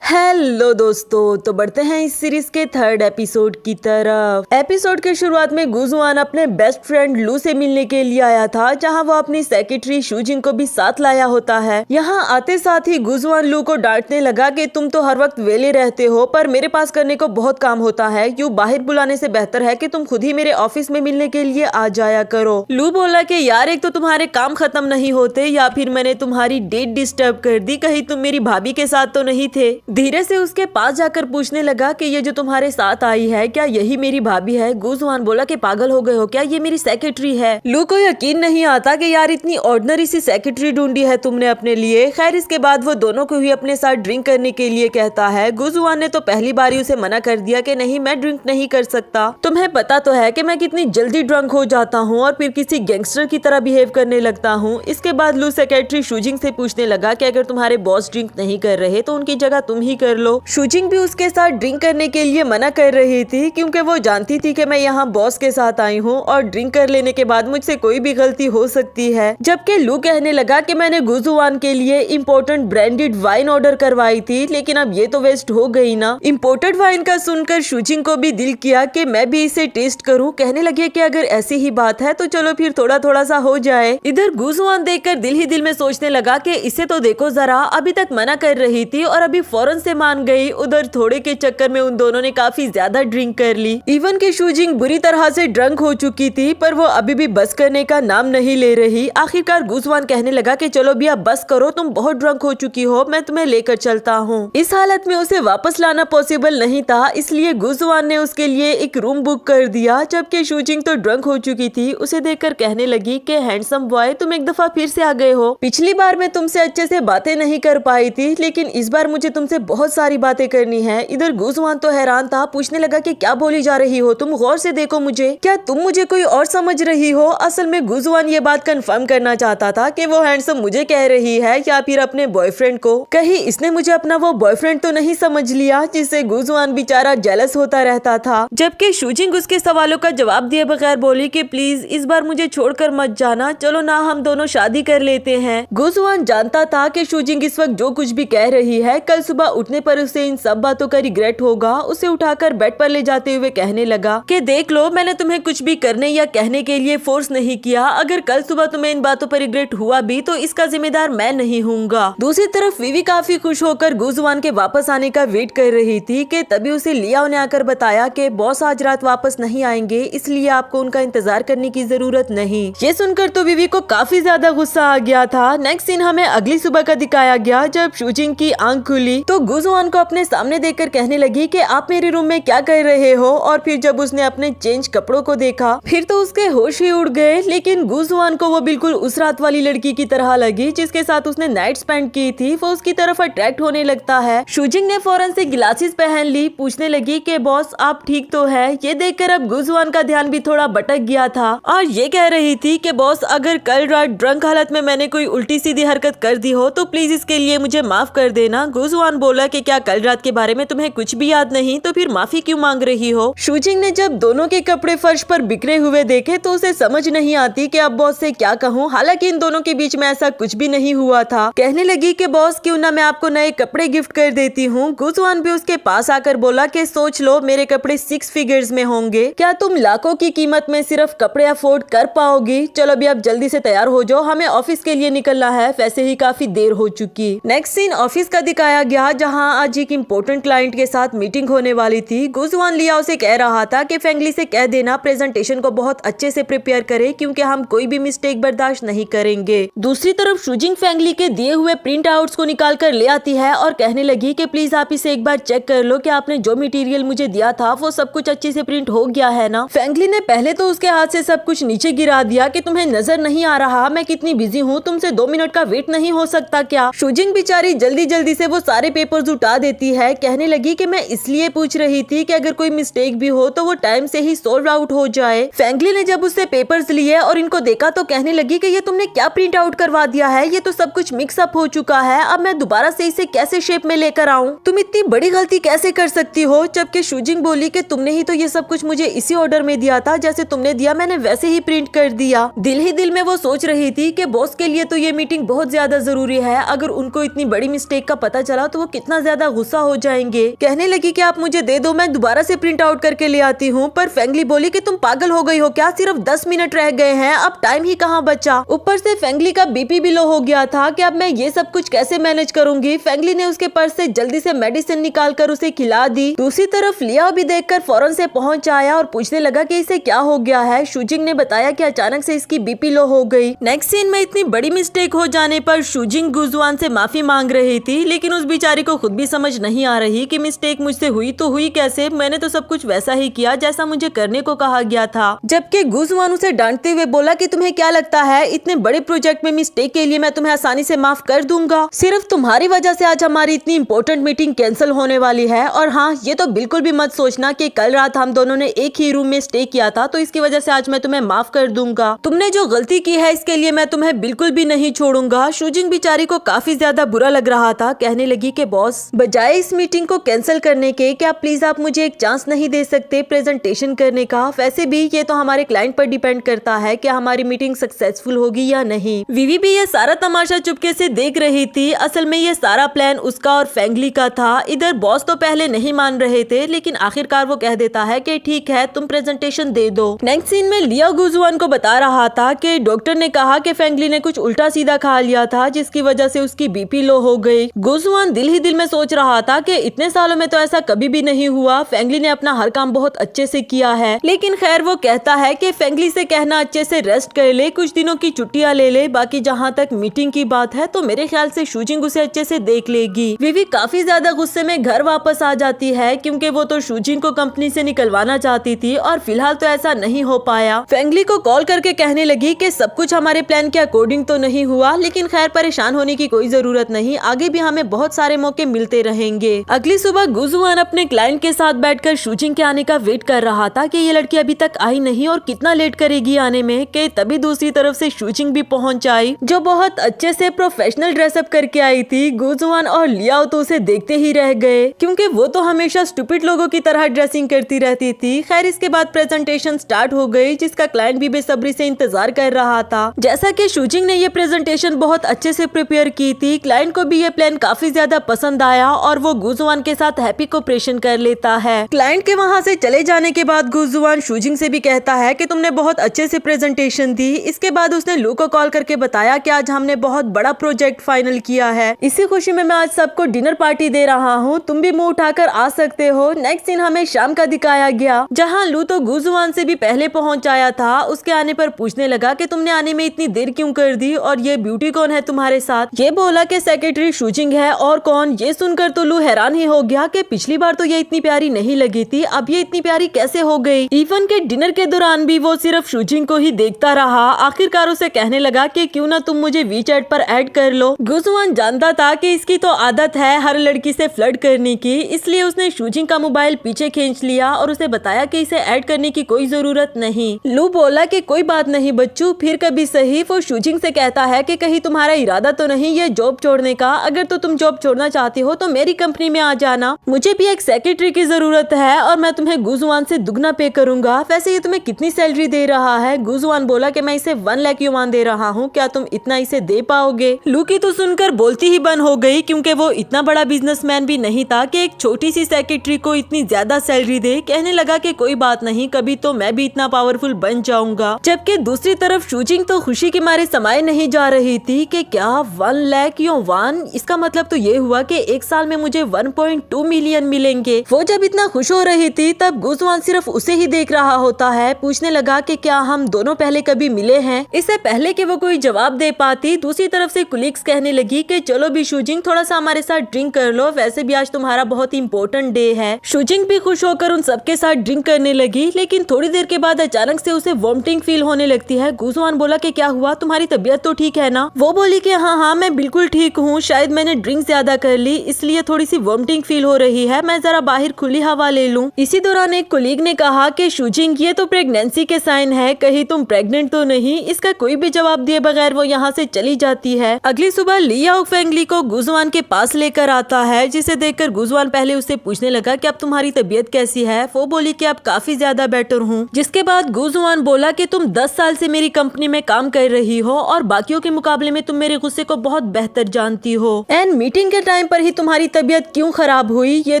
[SPEAKER 1] हेलो दोस्तों, तो बढ़ते हैं इस सीरीज के 3rd एपिसोड की तरफ। एपिसोड के शुरुआत में गुजवान अपने बेस्ट फ्रेंड लू से मिलने के लिए आया था, जहां वो अपनी सेक्रेटरी शुजिंग को भी साथ लाया होता है। यहां आते साथ ही गुजवान लू को डांटने लगा कि तुम तो हर वक्त वेले रहते हो, पर मेरे पास करने को बहुत काम होता है। यूं बाहर बुलाने से बेहतर है कि तुम खुद ही मेरे ऑफिस में मिलने के लिए आ जाया करो। लू बोला कि यार, एक तो तुम्हारे काम खत्म नहीं होते, या फिर मैंने तुम्हारी डेट डिस्टर्ब कर दी, कहीं तुम मेरी भाभी के साथ तो नहीं थे। धीरे से उसके पास जाकर पूछने लगा कि ये जो तुम्हारे साथ आई है, क्या यही मेरी भाभी है? गुजवान बोला कि पागल हो गए हो क्या, ये मेरी सेक्रेटरी है। लू को यकीन नहीं आता कि यार इतनी ऑर्डिनरी सी सेक्रेटरी ढूंढी है तुमने अपने लिए। खैर, इसके बाद वो दोनों को ही अपने साथ ड्रिंक करने के लिए कहता है। गुजवान ने तो पहली बार ही उसे मना कर दिया कि नहीं, मैं ड्रिंक नहीं कर सकता। तुम्हें पता तो है कि मैं कितनी जल्दी ड्रंक हो जाता हूँ और फिर किसी गैंगस्टर की तरह बिहेव करने लगता हूँ। इसके बाद लू सेक्रेटरी शुजिंग से पूछने लगा कि अगर तुम्हारे बॉस ड्रिंक नहीं कर रहे तो उनकी जगह तुम ही कर लो। शुजिंग भी उसके साथ ड्रिंक करने के लिए मना कर रही थी, क्योंकि वो जानती थी कि मैं यहाँ बॉस के साथ आई हूँ और ड्रिंक कर लेने के बाद मुझसे कोई भी गलती हो सकती है। जबकि लू कहने लगा कि मैंने गुजवान के लिए इम्पोर्टेंट ब्रांडेड वाइन ऑर्डर करवाई थी, लेकिन अब ये तो वेस्ट हो गई ना। इम्पोर्टेड वाइन का सुनकर शुजिंग को भी दिल किया कि मैं भी इसे टेस्ट करूँ। कहने लगे कि अगर ऐसी ही बात है तो चलो फिर थोड़ा थोड़ा सा हो जाए। इधर गुजवान देखकर दिल ही दिल में सोचने लगा कि इसे तो देखो जरा, अभी तक मना कर रही थी और अभी फौरन से मान गई। उधर थोड़े के चक्कर में उन दोनों ने काफी ज्यादा ड्रिंक कर ली। इवन के शुजिंग बुरी तरह से ड्रंक हो चुकी थी, पर वो अभी भी बस करने का नाम नहीं ले रही। आखिरकार गुजवान कहने लगा कि चलो भी अब बस करो, तुम बहुत ड्रंक हो चुकी हो, मैं तुम्हें लेकर चलता हूँ। इस हालत में उसे वापस लाना पॉसिबल नहीं था, इसलिए गुजवान ने उसके लिए एक रूम बुक कर दिया। जबकि शुजिंग तो ड्रंक हो चुकी थी, उसे देखकर कहने लगी कि हैंडसम बॉय, तुम एक दफा फिर से आ गए हो। पिछली बार मैं तुमसे अच्छे से बातें नहीं कर पाई थी, लेकिन इस बार मुझे तुमसे बहुत सारी बातें करनी है। इधर गुजवान तो हैरान था, पूछने लगा कि क्या बोली जा रही हो तुम, गौर से देखो मुझे, क्या तुम मुझे कोई और समझ रही हो? असल में गुजवान ये बात कंफर्म करना चाहता था कि वो हैंडसम मुझे कह रही है या फिर अपने बॉयफ्रेंड को। कहीं इसने मुझे अपना वो बॉयफ्रेंड तो नहीं समझ लिया, जिससे गुजवान बेचारा जेलस होता रहता था। जबकि शुजिंग उसके सवालों का जवाब दिए बगैर बोली कि प्लीज इस बार मुझे छोड़कर मत जाना, चलो ना हम दोनों शादी कर लेते हैं। गुजवान जानता था कि शुजिंग इस वक्त जो कुछ भी कह रही है, कल सुबह उठने पर उसे इन सब बातों का रिग्रेट होगा। उसे उठाकर बेड पर ले जाते हुए कहने लगा कि देख लो, मैंने तुम्हें कुछ भी करने या कहने के लिए फोर्स नहीं किया। अगर कल सुबह तुम्हें इन बातों पर रिग्रेट हुआ भी तो इसका जिम्मेदार मैं नहीं हूँगा। दूसरी तरफ विवी काफी खुश होकर गुजवान के वापस आने का वेट कर रही थी कि तभी उसे लिया ने आकर बताया कि बॉस आज रात वापस नहीं आएंगे, इसलिए आपको उनका इंतजार करने की जरूरत नहीं। ये सुनकर तो विवी को काफी ज्यादा गुस्सा आ गया था। नेक्स्ट सीन हमें अगली सुबह का दिखाया गया, जब शुजिंग की आंख खुली तो गुजवान को अपने सामने देखकर कहने लगी कि आप मेरे रूम में क्या कर रहे हो। और फिर जब उसने अपने चेंज कपड़ों को देखा, फिर तो उसके होश ही उड़ गए। लेकिन गुजवान को वो बिल्कुल उस रात वाली लड़की की तरह लगी जिसके साथ उसने नाइट स्पेंड की थी। वो उसकी तरफ अट्रैक्ट होने लगता है। शुजिंग ने फौरन से ग्लासेस पहन ली, पूछने लगी कि बॉस आप ठीक तो है। ये देखकर अब गुजवान का ध्यान भी थोड़ा भटक गया था और ये कह रही थी कि बॉस अगर कल रात ड्रंक हालत में मैंने कोई उल्टी सीधी हरकत कर दी हो तो प्लीज इसके लिए मुझे माफ कर देना। गुजवान बोला कि क्या कल रात के बारे में तुम्हें कुछ भी याद नहीं, तो फिर माफी क्यों मांग रही हो। शूजिंग ने जब दोनों के कपड़े फर्श पर बिखरे हुए देखे तो उसे समझ नहीं आती कि अब बॉस से क्या कहूँ। हालांकि इन दोनों के बीच में ऐसा कुछ भी नहीं हुआ था। कहने लगी कि बॉस क्यों ना मैं आपको नए कपड़े गिफ्ट कर देती हूँ। गुजवान भी उसके पास आकर बोला कि सोच लो मेरे कपड़े 6 फिगर्स में होंगे, क्या तुम लाखों की कीमत में सिर्फ कपड़े अफोर्ड कर पाओगी। चलो अभी आप जल्दी से तैयार हो जाओ, हमें ऑफिस के लिए निकलना है, वैसे ही काफी देर हो चुकी। नेक्स्ट सीन ऑफिस का दिखाया गया, जहाँ आज एक इम्पोर्टेंट क्लाइंट के साथ मीटिंग होने वाली थी। गुजवान लिया उसे कह रहा था कि फेंगली से कह देना प्रेजेंटेशन को बहुत अच्छे से प्रिपेयर करे, क्योंकि हम कोई भी मिस्टेक बर्दाश्त नहीं करेंगे। दूसरी तरफ शूजिंग फेंगली के दिए हुए प्रिंट आउट्स को निकाल कर ले आती है और कहने लगी कि प्लीज आप इसे एक बार चेक कर लो कि आपने जो मटेरियल मुझे दिया था वो सब कुछ अच्छे से प्रिंट हो गया है ना। फेंगली ने पहले तो उसके हाथ से सब कुछ नीचे गिरा दिया कि तुम्हें नजर नहीं आ रहा मैं कितनी बिजी हूँ, तुमसे 2 मिनट का वेट नहीं हो सकता क्या। शूजिंग बेचारी जल्दी जल्दी से वो सारे पेपर्स उठा देती है। कहने लगी कि मैं इसलिए पूछ रही थी कि अगर कोई मिस्टेक भी हो तो वो टाइम से ही सॉल्व आउट हो जाए। फेंगली ने जब उससे पेपर्स लिए और इनको देखा तो कहने लगी कि ये तुमने क्या प्रिंट आउट करवा दिया है, ये तो सब कुछ मिक्स अप हो चुका है, अब मैं दोबारा से इसे कैसे शेप में लेकर आऊं। तुम इतनी बड़ी गलती कैसे कर सकती हो। जबकि शूजिंग बोली कि तुमने ही तो ये सब कुछ मुझे इसी ऑर्डर में दिया था, जैसे तुमने दिया मैंने वैसे ही प्रिंट कर दिया। दिल ही दिल में वो सोच रही थी कि बॉस के लिए तो ये मीटिंग बहुत ज्यादा जरूरी है, अगर उनको इतनी बड़ी मिस्टेक का पता चला तो वो कितना ज्यादा गुस्सा हो जाएंगे। कहने लगी कि आप मुझे दे दो, मैं दोबारा से प्रिंट आउट करके ले आती हूँ। पर फेंगली बोली कि तुम पागल हो गई हो क्या, सिर्फ 10 मिनट रह गए हैं, अब टाइम ही कहाँ बचा। ऊपर से फेंगली का बीपी भी लो हो गया था कि अब मैं ये सब कुछ कैसे मैनेज करूंगी। फेंगली ने उसके पर्स से जल्दी से मेडिसिन निकाल कर उसे खिला दी। दूसरी तरफ लिया भी देखकर फौरन से पहुंच आया और पूछने लगा कि इसे क्या हो गया है। शूजिंग ने बताया कि अचानक से इसकी बीपी लो हो गई। नेक्स्ट सीन में इतनी बड़ी मिस्टेक हो जाने पर शूजिंग गुजवान से माफी मांग रही थी, लेकिन उस बेचारी को खुद भी समझ नहीं आ रही कि मिस्टेक मुझसे हुई तो हुई कैसे, मैंने तो सब कुछ वैसा ही किया जैसा मुझे करने को कहा गया था। जबकि गुजवान उसे डांटते हुए बोला कि तुम्हें क्या लगता है इतने बड़े प्रोजेक्ट में मिस्टेक के लिए मैं तुम्हें आसानी से माफ कर दूंगा। सिर्फ तुम्हारी वजह से आज हमारी इतनी इंपॉर्टेंट मीटिंग कैंसिल होने वाली है। और हाँ, ये तो बिल्कुल भी मत सोचना कि कल रात हम दोनों ने एक ही रूम में स्टे किया था तो इसकी वजह से आज मैं तुम्हें माफ कर दूंगा। तुमने जो गलती की है इसके लिए मैं तुम्हें बिल्कुल भी नहीं छोड़ूंगा। शूजिंग बेचारी को काफी ज्यादा बुरा लग रहा था। कहने लगी कि बॉस, बजाय इस मीटिंग को कैंसिल करने के क्या प्लीज आप मुझे एक चांस नहीं दे सकते प्रेजेंटेशन करने का। वैसे भी ये तो हमारे क्लाइंट पर डिपेंड करता है कि हमारी मीटिंग सक्सेसफुल होगी या नहीं। विवी भी ये सारा तमाशा चुपके से देख रही थी। असल में ये सारा प्लान उसका और फेंगली का था। इधर बॉस तो पहले नहीं मान रहे थे, लेकिन आखिरकार वो कह देता है कि ठीक है तुम प्रेजेंटेशन दे दो। नेक्स्ट सीन में लिया गुजवान को बता रहा था कि डॉक्टर ने कहा कि फेंगली ने कुछ उल्टा सीधा खा लिया था जिसकी वजह से उसकी बीपी लो हो गई। गुजवान दिल ही दिल में सोच रहा था कि इतने सालों में तो ऐसा कभी भी नहीं हुआ, फेंगली ने अपना हर काम बहुत अच्छे से किया है। लेकिन खैर वो कहता है कि फेंगली से कहना अच्छे से रेस्ट कर ले, कुछ दिनों की छुट्टियां ले ले। बाकी जहाँ तक मीटिंग की बात है तो मेरे ख्याल से शूजिंग उसे अच्छे से देख लेगी। विवी काफी ज्यादा गुस्से में घर वापस आ जाती है क्योंकि वो तो शूजिंग को कंपनी से निकलवाना चाहती थी और फिलहाल तो ऐसा नहीं हो पाया। फेंगली को कॉल करके कहने लगी कि सब कुछ हमारे प्लान के अकॉर्डिंग तो नहीं हुआ, लेकिन खैर परेशान होने की कोई जरूरत नहीं, आगे भी हमें बहुत सारे मौके मिलते रहेंगे। अगली सुबह गुजवान अपने क्लाइंट के साथ बैठकर शूजिंग के आने का वेट कर रहा था कि ये लड़की अभी तक आई नहीं और कितना लेट करेगी आने में। कि तभी दूसरी तरफ से शूजिंग भी पहुंच आई, जो बहुत अच्छे से प्रोफेशनल ड्रेसअप करके आई थी। गुजवान और लियाओ तो उसे देखते ही रह गए क्योंकि वो तो हमेशा स्टूपिड लोगों की तरह ड्रेसिंग करती रहती थी। खैर इसके बाद प्रेजेंटेशन स्टार्ट हो गई जिसका क्लाइंट भी बेसब्री से इंतजार कर रहा था। जैसा कि शूजिंग ने ये प्रेजेंटेशन बहुत अच्छे से प्रिपेयर की थी, क्लाइंट को भी ये प्लान काफी ज्यादा पसंद आया और वो गुजवान के साथ हैप्पी कोऑपरेशन कर लेता है। क्लाइंट के वहाँ से चले जाने के बाद गुजवान शूजिंग से भी कहता है कि तुमने बहुत अच्छे से प्रेजेंटेशन दी। इसके बाद उसने लू को कॉल करके बताया कि आज हमने बहुत बड़ा प्रोजेक्ट फाइनल किया है, इसी खुशी में मैं आज सबको डिनर पार्टी दे रहा हूँ, तुम भी मुंह उठाकर आ सकते हो। नेक्स्ट सीन हमें शाम का दिखाया गया जहाँ लू तो गुजवान से भी पहले पहुँच आया था। उसके आने पर पूछने लगा कि तुमने आने में इतनी देर क्यों कर दी और ये ब्यूटी कौन है तुम्हारे साथ। ये बोला कि सेक्रेटरी शूजिंग है और कौन। ये सुनकर तो लू हैरान ही हो गया कि पिछली बार तो ये इतनी प्यारी नहीं लगी थी, अब ये इतनी प्यारी कैसे हो गई। इवन के डिनर के दौरान भी वो सिर्फ शूजिंग को ही देखता रहा। आखिरकार उसे कहने लगा कि क्यों ना तुम मुझे वीचैट पर ऐड कर लो। गुजवान जानता था कि इसकी तो आदत है हर लड़की से फ्लर्ट करने की, इसलिए उसने शूजिंग का मोबाइल पीछे खींच लिया और उसे बताया कि इसे ऐड करने की कोई जरूरत नहीं। लू बोला कि कोई बात नहीं बच्चू, फिर कभी सही। वो शूजिंग से कहता है कि कहीं तुम्हारा इरादा तो नहीं ये जॉब छोड़ने का, अगर तो तुम जॉब छोड़ना चाहते हो तो मेरी कंपनी में आ जाना, मुझे भी एक सेक्रेटरी की जरूरत है और मैं तुम्हें गुजवान से दुगना पे करूंगा। वैसे ये तुम्हें कितनी सैलरी दे रहा है? गुजवान बोला कि मैं इसे 1 लाख युवान दे रहा हूँ, क्या तुम इतना इसे दे पाओगे? लू की तो सुनकर बोलती ही बंद हो गई, क्योंकि वो इतना बड़ा बिजनेसमैन भी नहीं था कि एक छोटी सी सेक्रेटरी को इतनी ज्यादा सैलरी दे। कहने लगा कि कोई बात नहीं, कभी तो मैं भी इतना पावरफुल बन जाऊंगा। जबकि दूसरी तरफ शूजिंग तो खुशी के मारे समाये नहीं जा रही थी कि क्या 1 लाख युवान, इसका मतलब तो ये हुआ कि एक साल में मुझे 1.2 मिलियन मिलेंगे। वो जब इतना खुश हो रही थी तब गुजवान सिर्फ उसे ही देख रहा होता है। पूछने लगा कि क्या हम दोनों पहले कभी मिले हैं? इससे पहले कि वो कोई जवाब दे पाती दूसरी तरफ से कुलीग्स कहने लगी कि चलो भी शूजिंग थोड़ा सा हमारे साथ ड्रिंक कर लो, वैसे भी आज तुम्हारा बहुत इंपॉर्टेंट डे है। शूजिंग भी खुश होकर उन सबके साथ ड्रिंक करने लगी, लेकिन थोड़ी देर के बाद अचानक से उसे वॉमिटिंग फील होने लगती है। गुजवान बोला कि क्या हुआ, तुम्हारी तबीयत तो ठीक है ना? वो बोली कि हाँ मैं बिल्कुल ठीक हूँ, शायद मैंने ड्रिंक ज्यादा कर ली इसलिए थोड़ी सी वॉमिटिंग फील हो रही है, मैं जरा बाहर खुली हवा ले लूं। इसी दौरान एक कोलीग ने कहा कि शूजिंग ये तो प्रेगनेंसी के साइन है, कहीं तुम प्रेग्नेंट तो नहीं? इसका कोई भी जवाब दिए बगैर वो यहाँ से चली जाती है। अगली सुबह लियाओ फेंगली को गुजवान के पास लेकर आता है, जिसे देखकर गुजवान पहले उससे पूछने लगा कि अब तुम्हारी तबीयत कैसी है? वो बोली कि अब काफी ज्यादा बेटर हूँ। जिसके बाद गुजवान बोला कि तुम 10 साल से मेरी कंपनी में काम कर रही हो और बाकियों के मुकाबले में तुम मेरे गुस्से को बहुत बेहतर जानती हो। एंड मीटिंग के टाइम पर ही तुम्हारी तबीयत क्यों खराब हुई ये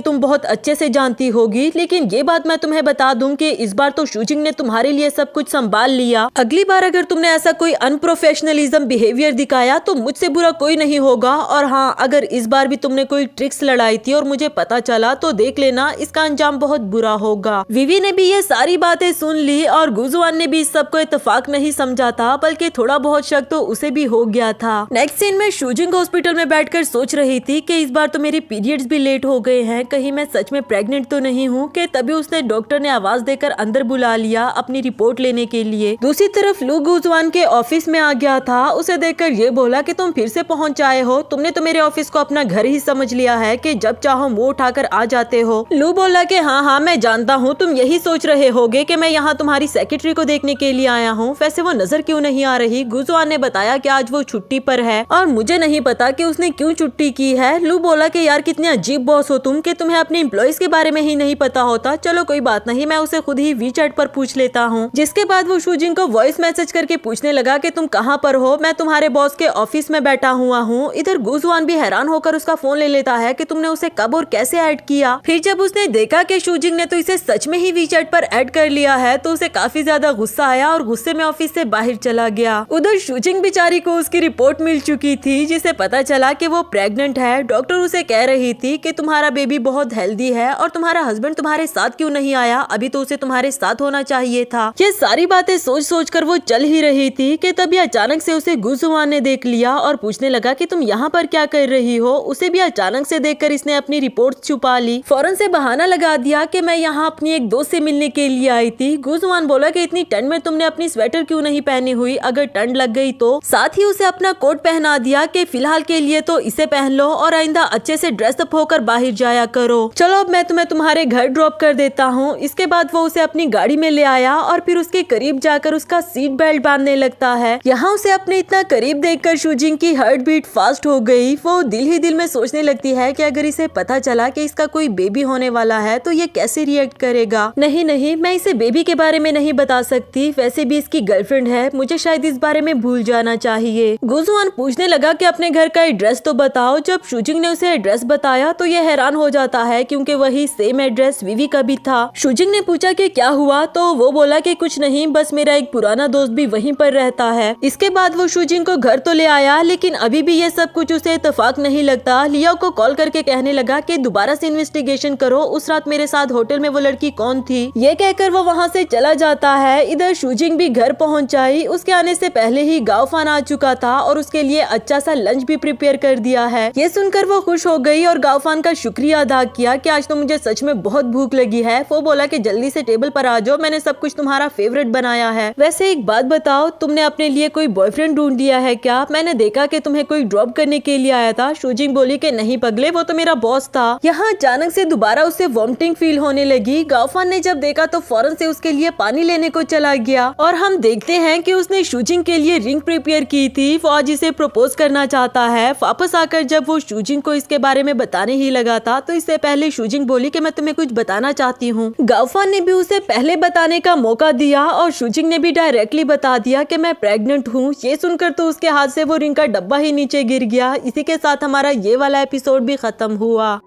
[SPEAKER 1] तुम बहुत अच्छे से जानती होगी, लेकिन ये बात मैं तुम्हें बता दूं कि इस बार तो शूजिंग ने तुम्हारे लिए सब कुछ संभाल लिया। अगली बार अगर तुमने ऐसा कोई अनप्रोफेशनलिज्म बिहेवियर दिखाया तो मुझसे बुरा कोई नहीं होगा, और हाँ अगर इस बार भी तुमने कोई ट्रिक्स लड़ाई थी और मुझे पता चला तो देख लेना इसका अंजाम बहुत बुरा होगा। विवी ने भी ये सारी बातें सुन ली और गुजवान ने भी इस सब को इत्तेफाक नहीं समझा था, बल्कि थोड़ा बहुत शक तो उसे भी हो गया था। नेक्स्ट सीन में शूजिंग हॉस्पिटल में बैठकर सोच रही थी कि इस बार तो मेरी पीरियड्स भी लेट हो गए हैं, कहीं मैं सच में प्रेग्नेंट तो नहीं हूँ। कि तभी उसने डॉक्टर ने आवाज देकर अंदर बुला लिया अपनी रिपोर्ट लेने के लिए। दूसरी तरफ लू गुजवान के ऑफिस में आ गया था, उसे देखकर ये बोला कि तुम फिर से पहुंच आए हो, तुमने तो मेरे ऑफिस को अपना घर ही समझ लिया है कि जब चाहो मुंह उठाकर आ जाते हो। लू बोला कि हाँ मैं जानता हूँ तुम यही सोच रहे होगे कि मैं यहाँ तुम्हारी सेक्रेटरी को देखने के लिए आया हूँ, वैसे वो नजर क्यों नहीं आ रही? गुजवान ने बताया कि आज वो छुट्टी पर है और मुझे नहीं पता कि उसने क्यों छुट्टी की है। लू बोला कि यार कितने अजीब बॉस हो तुम कि तुम्हें अपने एम्प्लॉइज के बारे में ही नहीं पता होता। चलो कोई बात नहीं, मैं उसे खुद ही वीचैट पर पूछ लेता हूँ। जिसके बाद वो शूजिंग को वॉइस मैसेज करके पूछने लगा कि तुम कहाँ पर हो? मैं तुम्हारे बॉस के ऑफिस में बैठा हुआ हूँ। इधर गुजवान भी हैरान होकर उसका फोन ले लेता है कि तुमने उसे कब और कैसे ऐड किया। फिर जब उसने देखा कि शूजिंग ने तो इसे सच में ही वीचैट पर ऐड कर लिया है तो उसे काफी ज्यादा गुस्सा आया और गुस्से में ऑफिस से बाहर चला गया। उधर शूजिंग बेचारी को उसकी रिपोर्ट मिल चुकी थी, जिसे पता चला कि वो प्रेग्नेंट है। डॉक्टर उसे कह रही थी कि तुम्हारा बेबी बहुत हेल्दी है और तुम्हारा हस्बैंड तुम्हारे साथ क्यों नहीं आया, अभी तो उसे तुम्हारे साथ होना चाहिए था। ये सारी बातें सोच सोच कर वो चल ही रही थी कि तभी अचानक से उसे गुजवान ने देख लिया और पूछने लगा कि तुम यहाँ पर क्या कर रही हो। उसे भी अचानक से देखकर इसने अपनी रिपोर्ट छुपा ली, फौरन से बहाना लगा दिया कि मैं यहाँ अपनी एक दोस्त से मिलने के लिए आई थी। गुजवान बोला कि इतनी ठंड में तुमने अपनी स्वेटर क्यों नहीं पहनी हुई, अगर ठंड लग गई तो। साथ ही उसे अपना कोट पहना दिया कि फिलहाल के लिए तो इसे पहन लो और आइंदा अच्छे से ड्रेस अप होकर बाहर जाया करो। चलो अब मैं तुम्हें तुम्हारे घर ड्रॉप कर देता हूँ। इसके बाद वो उसे अपनी गाड़ी में ले आया और फिर उसके करीब जाकर उसका सीट बेल्ट बांधने लगता है। यहाँ उसे अपने इतना करीब देखकर शूजिंग की हार्ट बीट फास्ट हो गई। वो दिल ही दिल में सोचने लगती है कि अगर इसे पता चला कि इसका कोई बेबी होने वाला है तो ये कैसे रिएक्ट करेगा। नहीं मैं इसे बेबी के बारे में नहीं बता सकती, वैसे भी इसकी गर्लफ्रेंड है, मुझे शायद इस बारे में भूल जाना चाहिए। गुजवान पूछने लगा कि अपने घर का एड्रेस तो बताओ। जब शूजिंग ने उसे एड्रेस बताया तो ये हैरान हो जाता है क्योंकि वही सेम एड्रेस विवी का भी था। शूजिंग ने पूछा कि क्या हुआ तो वो बोला कि कुछ नहीं, बस मेरा एक पुराना दोस्त भी वहीं पर रहता है। इसके बाद वो शूजिंग को घर तो ले आया, लेकिन अभी भी ये सब कुछ उसे इत्तेफाक नहीं लगता। लियाओ को कॉल करके कहने लगा कि दोबारा से इन्वेस्टिगेशन करो, उस रात मेरे साथ होटल में वो लड़की कौन थी। ये कहकर वो वहाँ से चला जाता है। इधर शूजिंग भी घर पहुँच आई। उसके आने से पहले ही गाओफान आ चुका था और उसके लिए अच्छा सा लंच भी प्रिपेयर कर दिया है। ये सुनकर वो खुश हो गई और गाओफान का शुक्रिया अदा किया कि आज तो मुझे सच में बहुत भूख लगी है। वो बोला कि जल्दी से टेबल पर आ जाओ, मैंने सब कुछ तुम्हारा फेवरेट बनाया है। वैसे एक बात बताओ, तुमने अपने लिए कोई बॉयफ्रेंड ढूंढ लिया है क्या? मैंने देखा कि तुम्हें कोई ड्रॉप करने के लिए आया था। शूजिंग बोली कि नहीं पगले, वो तो मेरा बॉस था। यहाँ अचानक से दोबारा उसे वॉमिटिंग फील होने लगी। गाओफान ने जब देखा तो फौरन से उसके लिए पानी लेने को चला गया और हम देखते हैं कि उसने शूजिंग के लिए रिंग प्रिपेयर की थी। वो आज इसे प्रपोज करना चाहता है। वापस आकर जब वो शूजिंग शूजिंग को इसके बारे में बताने ही लगा था, तो इससे पहले शूजिंग बोली कि मैं तुम्हें कुछ बताना चाहती हूँ। गाओफान ने भी उसे पहले बताने का मौका दिया और शूजिंग ने भी डायरेक्टली बता दिया कि मैं प्रेग्नेंट हूँ। ये सुनकर तो उसके हाथ से वो रिंग का डब्बा ही नीचे गिर गया। इसी के साथ हमारा ये वाला एपिसोड भी खत्म हुआ।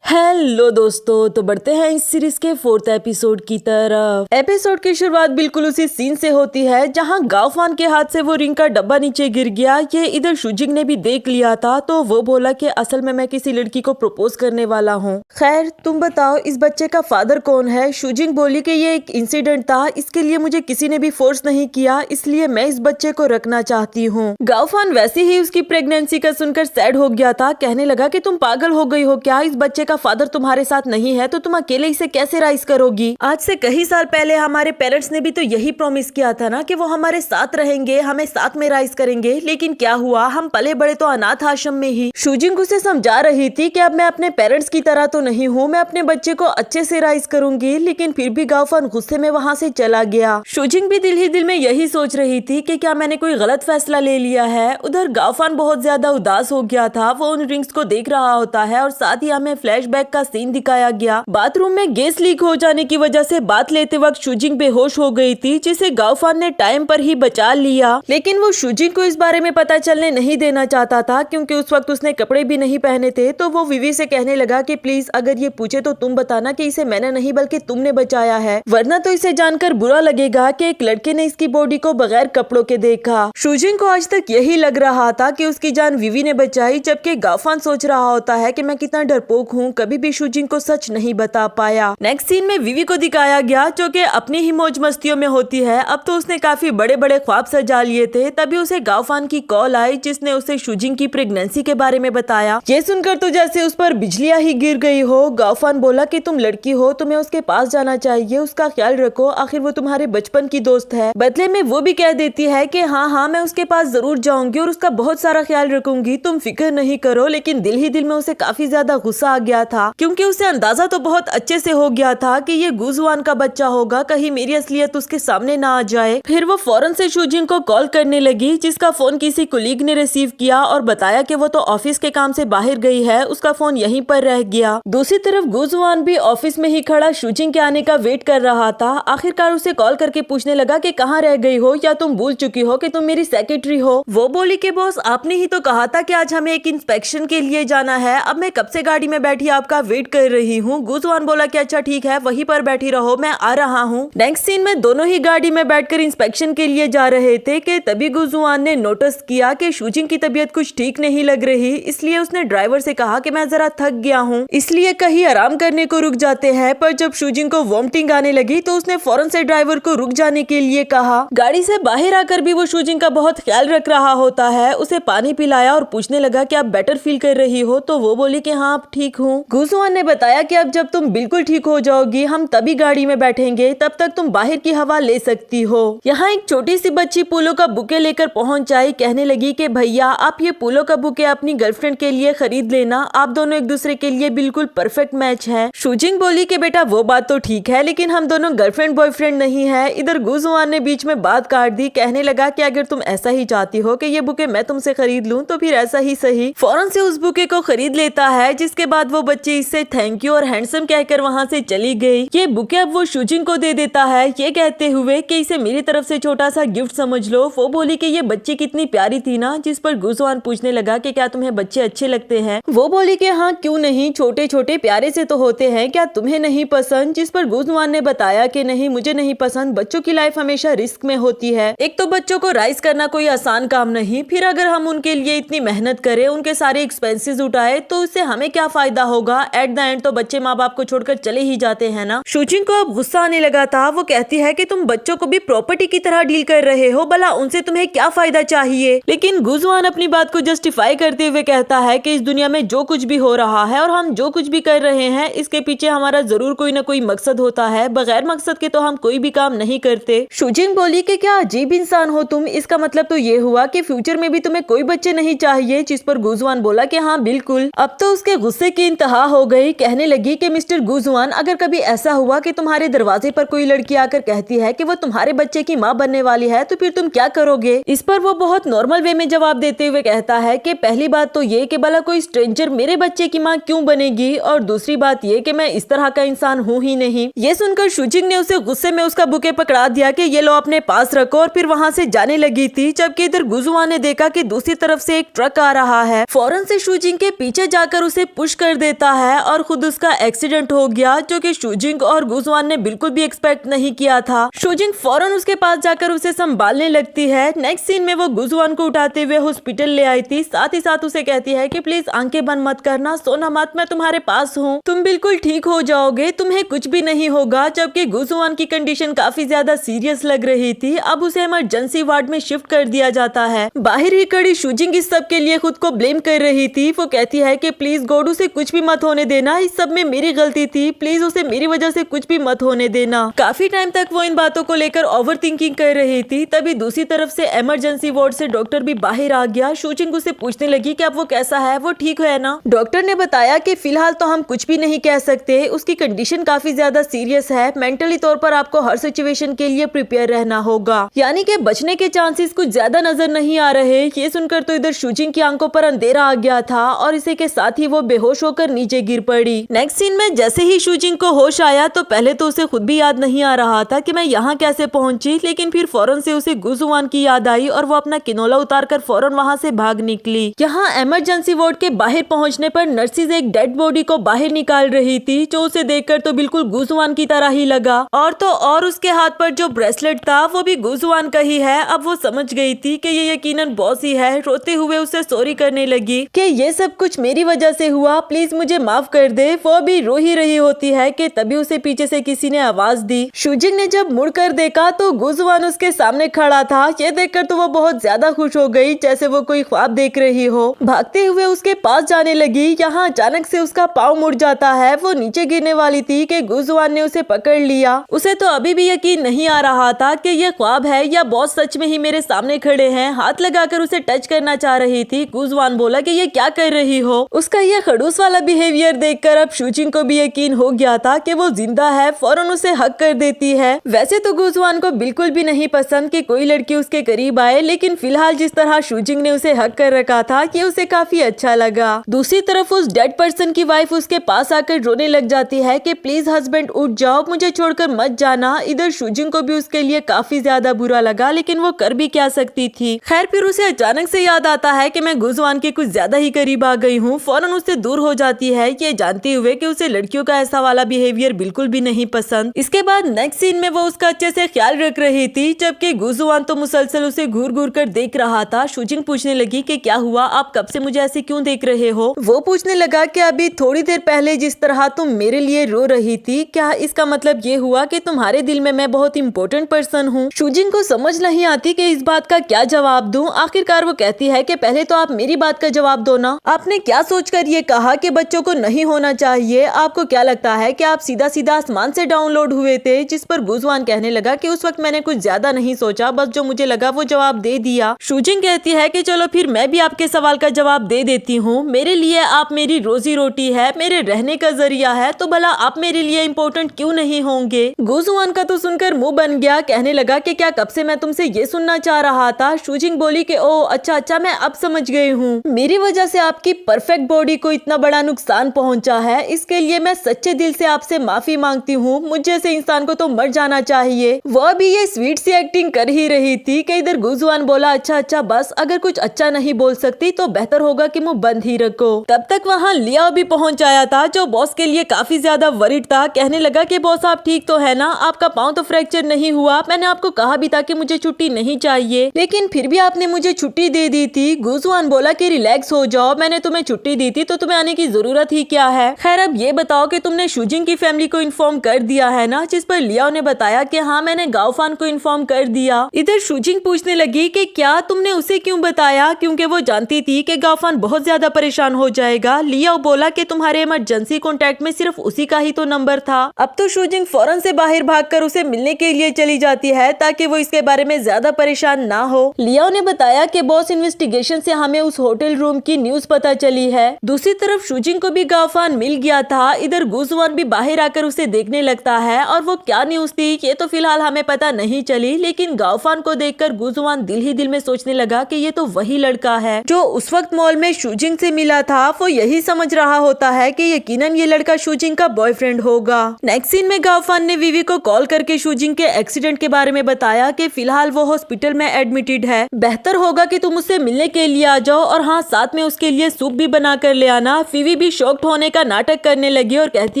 [SPEAKER 1] हेलो दोस्तों, तो बढ़ते हैं इस सीरीज के 4th एपिसोड की तरफ। एपिसोड की शुरुआत बिल्कुल उसी सीन से होती है जहां गाओफान के हाथ से वो रिंग का डब्बा नीचे गिर गया। ये इधर शूजिंग ने भी देख लिया था, तो वो बोला कि असल में मैं किसी लड़की को प्रपोज करने वाला हूँ। खैर तुम बताओ इस बच्चे का फादर कौन है? शूजिंग बोली कि ये एक इंसिडेंट था, इसके लिए मुझे किसी ने भी फोर्स नहीं किया, इसलिए मैं इस बच्चे को रखना चाहती हूँ। गाओफान वैसे ही उसकी प्रेगनेंसी का सुनकर सैड हो गया था, कहने लगा कि तुम पागल हो गई हो क्या? इस बच्चे का फादर तुम्हारे साथ नहीं है तो तुम अकेले इसे कैसे राइज करोगी? आज से कई साल पहले हमारे पेरेंट्स ने भी तो यही प्रॉमिस किया था ना कि वो हमारे साथ रहेंगे, हमें साथ में राइज करेंगे, लेकिन क्या हुआ? हम पले बड़े तो अनाथ आश्रम में ही। शूजिंग उसे समझा रही थी कि अब मैं अपने पेरेंट्स की तरह तो नहीं हूँ, मैं अपने बच्चे को अच्छे से राइज करूंगी, लेकिन फिर भी गाओफान गुस्से में वहाँ से चला गया। शूजिंग भी दिल ही दिल में यही सोच रही थी कि क्या मैंने कोई गलत फैसला ले लिया है। उधर गाओफान बहुत ज्यादा उदास हो गया था, वो उन रिंग्स को देख रहा होता है और साथ ही हमें फ्लैशबैक का सीन दिखाया गया। बाथरूम में गैस लीक हो जाने की वजह से बात लेते वक्त शूजिंग बेहोश हो गई थी, जिसे गाओफान ने टाइम पर ही बचा लिया। लेकिन वो शूजिंग को इस बारे में पता चलने नहीं देना चाहता था, क्योंकि उस वक्त उसने कपड़े भी नहीं पहने थे। तो वो विवी से कहने लगा कि प्लीज अगर ये पूछे तो तुम बताना कि इसे मैंने नहीं बल्कि तुमने बचाया है, वरना तो इसे जानकर बुरा लगेगा कि एक लड़के ने इसकी बॉडी को बगैर कपड़ों के देखा। शूजिंग को आज तक यही लग रहा था कि उसकी जान विवी ने बचाई, जबकि गाओफान सोच रहा होता है कि मैं कितना डरपोक हूँ, कभी भी शूजिंग को सच नहीं बता पाया। नेक्स्ट सीन में विवी को दिखाया गया जो कि अपनी ही मौज मस्तियों में होती है। अब तो उसने काफी बड़े बड़े ख्वाब सजा लिए थे, तभी उसे गाओफान की कॉल आई जिसने उसे शूजिंग की प्रेगनेंसी के बारे में बताया। ये सुनकर तो जैसे उस पर बिजलियां ही गिर गई हो। गाओफान बोला कि तुम लड़की हो, तुम्हें उसके पास जाना चाहिए, उसका ख्याल रखो, आखिर वो तुम्हारे बचपन की दोस्त है। बदले में वो भी कह देती है कि हाँ मैं उसके पास जरूर जाऊंगी और उसका बहुत सारा ख्याल रखूंगी, तुम फिक्र नहीं करो। लेकिन दिल ही दिल में उसे काफी ज्यादा गुस्सा आ गया था, क्योंकि उसे अंदाजा तो बहुत अच्छे से हो गया था कि ये गुजवान का बच्चा होगा, कहीं मेरी असलियत उसके सामने ना आ जाए। फिर वो फौरन से शूजिंग को कॉल करने लगी, जिसका फोन किसी कुलीग ने रिसीव किया और बताया कि वो तो ऑफिस के काम से बाहर गई है, उसका फोन यहीं पर रह गया। दूसरी तरफ गुजवान भी ऑफिस में ही खड़ा शूजिंग के आने का वेट कर रहा था। आखिरकार उसे कॉल करके पूछने लगा कि कहाँ रह गई हो, या तुम भूल चुकी हो कि तुम मेरी सेक्रेटरी हो? वो बोली कि बॉस आपने ही तो कहा था कि आज हमें एक इंस्पेक्शन के लिए जाना है, अब मैं कब से गाड़ी में बैठी आपका वेट कर रही हूँ। गुजवान बोला कि अच्छा ठीक है, वहीं पर बैठी रहो, मैं आ रहा हूँ। नेक्स्ट सीन में दोनों ही गाड़ी में बैठकर इंस्पेक्शन के लिए जा रहे थे कि तभी गुजवान ने नोटिस किया कि शूजिंग की तबीयत कुछ ठीक नहीं लग रही, इसलिए उसने ड्राइवर से कहा कि मैं जरा थक गया हूँ, इसलिए कहीं आराम करने को रुक जाते हैं। पर जब शूजिंग को वॉमिटिंग आने लगी तो उसने फौरन से ड्राइवर को रुक जाने के लिए कहा। गाड़ी से बाहर आकर भी वो शूजिंग का बहुत ख्याल रख रहा होता है, उसे पानी पिलाया और पूछने लगा कि आप बेटर फील कर रही हो? तो वो बोली कि हाँ अब ठीक हूँ। गुजवान ने बताया कि अब जब तुम बिल्कुल ठीक हो जाओगी हम तभी गाड़ी में बैठेंगे, तब तक तुम बाहर की हवा ले सकती हो। यहाँ एक छोटी सी बच्ची फूलों का बुके लेकर पहुंच आई, कहने लगी कि भैया आप ये फूलों का बुके अपनी गर्लफ्रेंड के लिए खरीद लेना, आप दोनों एक दूसरे के लिए बिल्कुल परफेक्ट मैच है। शूजिंग बोली कि बेटा वो बात तो ठीक है, लेकिन हम दोनों गर्लफ्रेंड बॉयफ्रेंड नहीं है। इधर गुजवान ने बीच में बात काट दी, कहने लगा कि अगर तुम ऐसा ही चाहती हो कि ये बुके मैं तुमसे खरीद लूं तो फिर ऐसा ही सही। फौरन से उस बुके को खरीद लेता है, जिसके बाद वो बच्ची इससे थैंक यू और हैंडसम कहकर वहाँ से चली गई। ये बुके अब वो शूजिंग को दे देता है, ये कहते हुए कि इसे मेरी तरफ से छोटा सा गिफ्ट समझ लो। वो बोली कि ये बच्ची कितनी प्यारी थी ना, जिस पर गुजवान पूछने लगा कि क्या तुम्हें बच्चे अच्छे लगते हैं? वो बोली कि हाँ क्यों नहीं, छोटे छोटे प्यारे से तो होते हैं, क्या तुम्हें नहीं पसंद? जिस पर गुजवान ने बताया कि नहीं मुझे नहीं पसंद, बच्चों की लाइफ हमेशा रिस्क में होती है, एक तो बच्चों को राइज करना कोई आसान काम नहीं, फिर अगर हम उनके लिए इतनी मेहनत करें, उनके सारे एक्सपेंसेस उठाए तो उससे हमें क्या फायदा होगा? एट द एंड तो बच्चे माँ बाप को छोड़कर चले ही जाते हैं ना। शूजिंग को अब गुस्सा आने लगा था, वो कहती है कि तुम बच्चों को भी प्रॉपर्टी की तरह डील कर रहे हो, भला उनसे तुम्हें क्या फायदा चाहिए? लेकिन गुजवान अपनी बात को जस्टिफाई करते हुए कहता है कि इस दुनिया में जो कुछ भी हो रहा है और हम जो कुछ भी कर रहे हैं, इसके पीछे हमारा जरूर कोई ना कोई मकसद होता है, बगैर मकसद के तो हम कोई भी काम नहीं करते। शूजिंग बोली कि क्या अजीब इंसान हो तुम, इसका मतलब तो ये हुआ कि फ्यूचर में भी तुम्हें कोई बच्चे नहीं चाहिए? जिस पर गुजवान बोला कि हाँ बिल्कुल। अब तो उसके गुस्से की इंतहा हो गई। कहने लगी कि मिस्टर गुजवान, अगर कभी ऐसा हुआ कि तुम्हारे दरवाजे पर कोई लड़की आकर कहती है कि वो तुम्हारे बच्चे की माँ बनने वाली है तो फिर तुम क्या करोगे। इस पर वो बहुत नॉर्मल वे में जवाब देते हुए कहता है कि पहली बात तो ये कि भला कोई स्ट्रेंजर मेरे बच्चे की माँ क्यों बनेगी, और दूसरी बात ये कि मैं इस तरह का इंसान हूँ ही नहीं। ये सुनकर शुजिंग ने उसे गुस्से में उसका बुके पकड़ा दिया कि ये लो अपने पास रखो, और फिर वहाँ से जाने लगी थी। जबकि इधर गुजवान ने देखा कि दूसरी तरफ से एक ट्रक आ रहा है। फौरन से शुजिंग के पीछे जाकर उसे पुश कर देता है और खुद उसका एक्सीडेंट हो गया, जो कि शुजिंग और गुजवान ने बिल्कुल भी एक्सपेक्ट नहीं किया था। शुजिंग फौरन उसके पास जाकर उसे संभालने लगती है। नेक्स्ट सीन में वो गुजवान को उठाते हुए हॉस्पिटल ले आई थी। साथ ही साथ उसे कहती है कि प्लीज आंखें बंद मत करना, सोना मत, मैं तुम्हारे पास हूँ, तुम बिल्कुल ठीक हो जाओगे, तुम्हें कुछ भी नहीं होगा। जबकि गुजवान की कंडीशन काफी ज्यादा सीरियस लग रही थी। अब उसे इमरजेंसी वार्ड में शिफ्ट कर दिया जाता है। बाहर ही खड़ी शुजिंग इस सब के लिए खुद को ब्लेम कर रही थी। वो कहती है कि प्लीज गॉड उसे कुछ भी मत होने देना, इस सब में मेरी गलती थी, प्लीज उसे मेरी वजह से कुछ भी मत होने देना। काफी टाइम तक वो इन बातों को लेकर ओवर थिंकिंग कर रही थी। तभी दूसरी तरफ से इमरजेंसी वार्ड से डॉक्टर भी बाहर आ गया। शुजिंग उसे पूछने लगी कि अब वो कैसा है, वो ठीक है ना। डॉक्टर ने बताया कि फिलहाल तो हम कुछ भी नहीं कह सकते, उसकी कंडीशन काफी ज्यादा सीरियस है, मेंटली तौर पर आपको हर सिचुएशन के लिए प्रिपेयर रहना होगा, यानी कि बचने के चांसेस कुछ ज्यादा नजर नहीं आ रहे। ये सुनकर तो इधर शुजिंग की आंखों पर अंधेरा आ गया था और इसी के साथ ही वो बेहोश होकर नीचे गिर पड़ी। नेक्स्ट सीन में जैसे ही शुजिंग को होश आया तो पहले तो उसे खुद भी याद नहीं आ रहा था कि मैं यहाँ कैसे पहुंची, लेकिन फिर फौरन से उसे गुजवान की याद आई और वो अपना किनोला उतारकर फौरन वहाँ से भाग निकली। यहाँ इमरजेंसी वार्ड के बाहर पहुँचने पर नर्सिस एक डेड बॉडी को बाहर निकाल रही थी, जो उसे देखकर तो बिल्कुल गुजवान की तरह ही लगा। और तो और उसके हाथ पर जो ब्रेसलेट था वो भी गुजवान का ही है। अब वो समझ गई थी कि ये यकीनन बॉस ही है। रोते हुए उसे सॉरी करने लगी कि ये सब कुछ मेरी वजह से हुआ, प्लीज मुझे माफ कर दे। वो भी रो ही रही होती है कि तभी उसे पीछे से किसी ने आवाज दी। शुजिंग ने जब मुड़कर देखा तो गुजवान उसके सामने खड़ा था। ये देखकर तो वो बहुत ज्यादा खुश हो गई, जैसे वो कोई ख्वाब देख रही हो। भागते हुए उसके पास जाने लगी। यहाँ अचानक से उसका पाँव मुड़ जाता है। वो नीचे गिरने वाली थी कि गुजवान ने उसे पकड़ लिया। उसे तो अभी भी यकीन नहीं आ रहा था कि ये ख्वाब है या बॉस सच में ही मेरे सामने खड़े हैं। हाथ लगाकर उसे टच करना चाह रही थी। गुजवान बोला कि ये क्या कर रही हो। उसका ये खड़ूस वाला बिहेवियर देखकर अब शुजिंग को भी यकीन हो गया था कि वो जिंदा है। फौरन उसे हक कर देती है। वैसे तो गुजवान को बिल्कुल भी नहीं पसंद कि कोई लड़की उसके करीब आए, लेकिन फिलहाल जिस तरह शुजिंग ने उसे हक कर रखा था कि उसे काफी अच्छा लगा। दूसरी तरफ उस डेड पर्सन की वाइफ उसके पास आकर रोने लग जाती है कि प्लीज हस्बैंड उठ जाओ, मुझे छोड़कर मत जाना। इधर शुजिंग को भी उसके लिए काफी ज्यादा बुरा लगा, लेकिन वो कर भी क्या सकती थी। खैर फिर उसे अचानक से याद आता है कि मैं गुजवान के कुछ ज्यादा ही करीब आ गई हूँ। फौरन उससे दूर हो जाती है, ये जानते हुए कि उसे लड़कियों का ऐसा वाला बिहेवियर बिल्कुल भी नहीं पसंद। इसके बाद नेक्स्ट सीन में वो उसका अच्छे से ख्याल रख रही थी, जबकि गुजवान तो मुसलसल उसे घूर घूर कर देख रहा था। शुजिंग पूछने लगी कि क्या हुआ, आप कब से मुझे ऐसे क्यों देख रहे हो। वो पूछने लगा कि अभी थोड़ी देर पहले जिस तरह तुम मेरे लिए रो रही थी, क्या इसका मतलब ये हुआ कि तुम्हारे दिल में मैं बहुत इंपॉर्टेंट पर्सन हूँ। शुजिंग को समझ नहीं आती कि इस बात का क्या जवाब दूं। आखिरकार वो कहती है कि पहले तो आप मेरी बात का जवाब दो ना। आपने क्या सोचकर ये कहा कि बच्चों को नहीं होना चाहिए। आपको क्या लगता है कि आप सीधा सीधा आसमान से डाउनलोड हुए थे। जिस पर गुजवान कहने लगा कि उस वक्त मैंने कुछ ज्यादा नहीं सोचा, बस जो मुझे लगा वो जवाब दे दिया। शुजिंग कहती है कि चलो फिर मैं भी आपके सवाल का जवाब दे देती हूँ। मेरे लिए आप मेरी रोजी रोटी है, मेरे रहने का जरिया है, तो भला आप मेरे लिए इम्पोर्टेंट क्यों नहीं होंगे। गुजवान का तो सुनकर मुंह बन गया। कहने लगा कि क्या कब से मैं तुमसे ये सुनना चाह रहा था। शुजिंग बोली कि ओ अच्छा मैं अब समझ गई हूँ, मेरी वजह से आपकी परफेक्ट बॉडी को इतना बड़ा नुकसान पहुँचा है, इसके लिए मैं सच्चे दिल से आपसे माफी मांगती हूँ। मुझ जैसे इंसान को तो मर जाना चाहिए। वह भी ये स्वीट सी एक्टिंग कर ही रही थी कि इधर गुजवान बोला अच्छा बस, अगर कुछ अच्छा नहीं बोल सकती तो बेहतर होगा कि मुंह बंद ही रखो। तब तक वहाँ लिया भी पहुँच आया था, जो बॉस के लिए काफी ज्यादा वरिड था। कहने लगा कि बॉस आप ठीक तो है ना, आपका पाँव तो फ्रैक्चर नहीं हुआ। मैंने आपको कहा भी था कि मुझे छुट्टी नहीं चाहिए, लेकिन फिर भी आपने मुझे छुट्टी दे दी थी। गुजवान बोला कि रिलैक्स हो जाओ, मैंने तुम्हें छुट्टी दी थी तो तुम्हें आने की जरूरत ही क्या है। खैर अब ये बताओ कि तुमने शुजिंग की फैमिली को इन्फॉर्म कर दिया है ना। जिस पर लियाओ ने बताया कि हाँ मैंने गाओफान को इन्फॉर्म कर दिया। इधर शुजिंग पूछने लगी कि क्या तुमने उसे क्यों बताया, क्योंकि वो जानती थी कि गाओफान बहुत ज्यादा परेशान हो जाएगा। लियाओ बोला कि तुम्हारे इमरजेंसी कॉन्टेक्ट में सिर्फ उसी का ही तो नंबर था। अब तो शुजिंग फौरन से बाहर भागकर उसे मिलने के लिए चली जाती है ताकि वो इसके बारे में ज्यादा परेशान ना हो। लियाओ ने बताया कि बॉस इन्वेस्टिगेशन से हमें उस होटल रूम की न्यूज पता चली है। दूसरी तरफ शुजिंग शूजिंग को भी गाओफान मिल गया था। इधर गुजुआन भी बाहर आकर उसे देखने लगता है और वो क्या न्यूज थी ये तो फिलहाल हमें पता नहीं चली, लेकिन गाओफान को देखकर गुजुआन दिल ही दिल में सोचने लगा कि ये तो वही लड़का है जो उस वक्त मॉल में शूजिंग से मिला था। वो यही समझ रहा होता है कि यकीनन ये लड़का शूजिंग का बॉयफ्रेंड होगा। नेक्स्ट सीन में गाओफान ने विवी को कॉल करके शूजिंग के एक्सीडेंट के बारे में बताया कि फिलहाल वो हॉस्पिटल में एडमिटेड है, बेहतर होगा कि तुम उससे मिलने के लिए आ जाओ और हाँ साथ में उसके लिए सूप भी बना कर ले आना। विवी भी शॉक्ड होने का नाटक करने लगी और कहती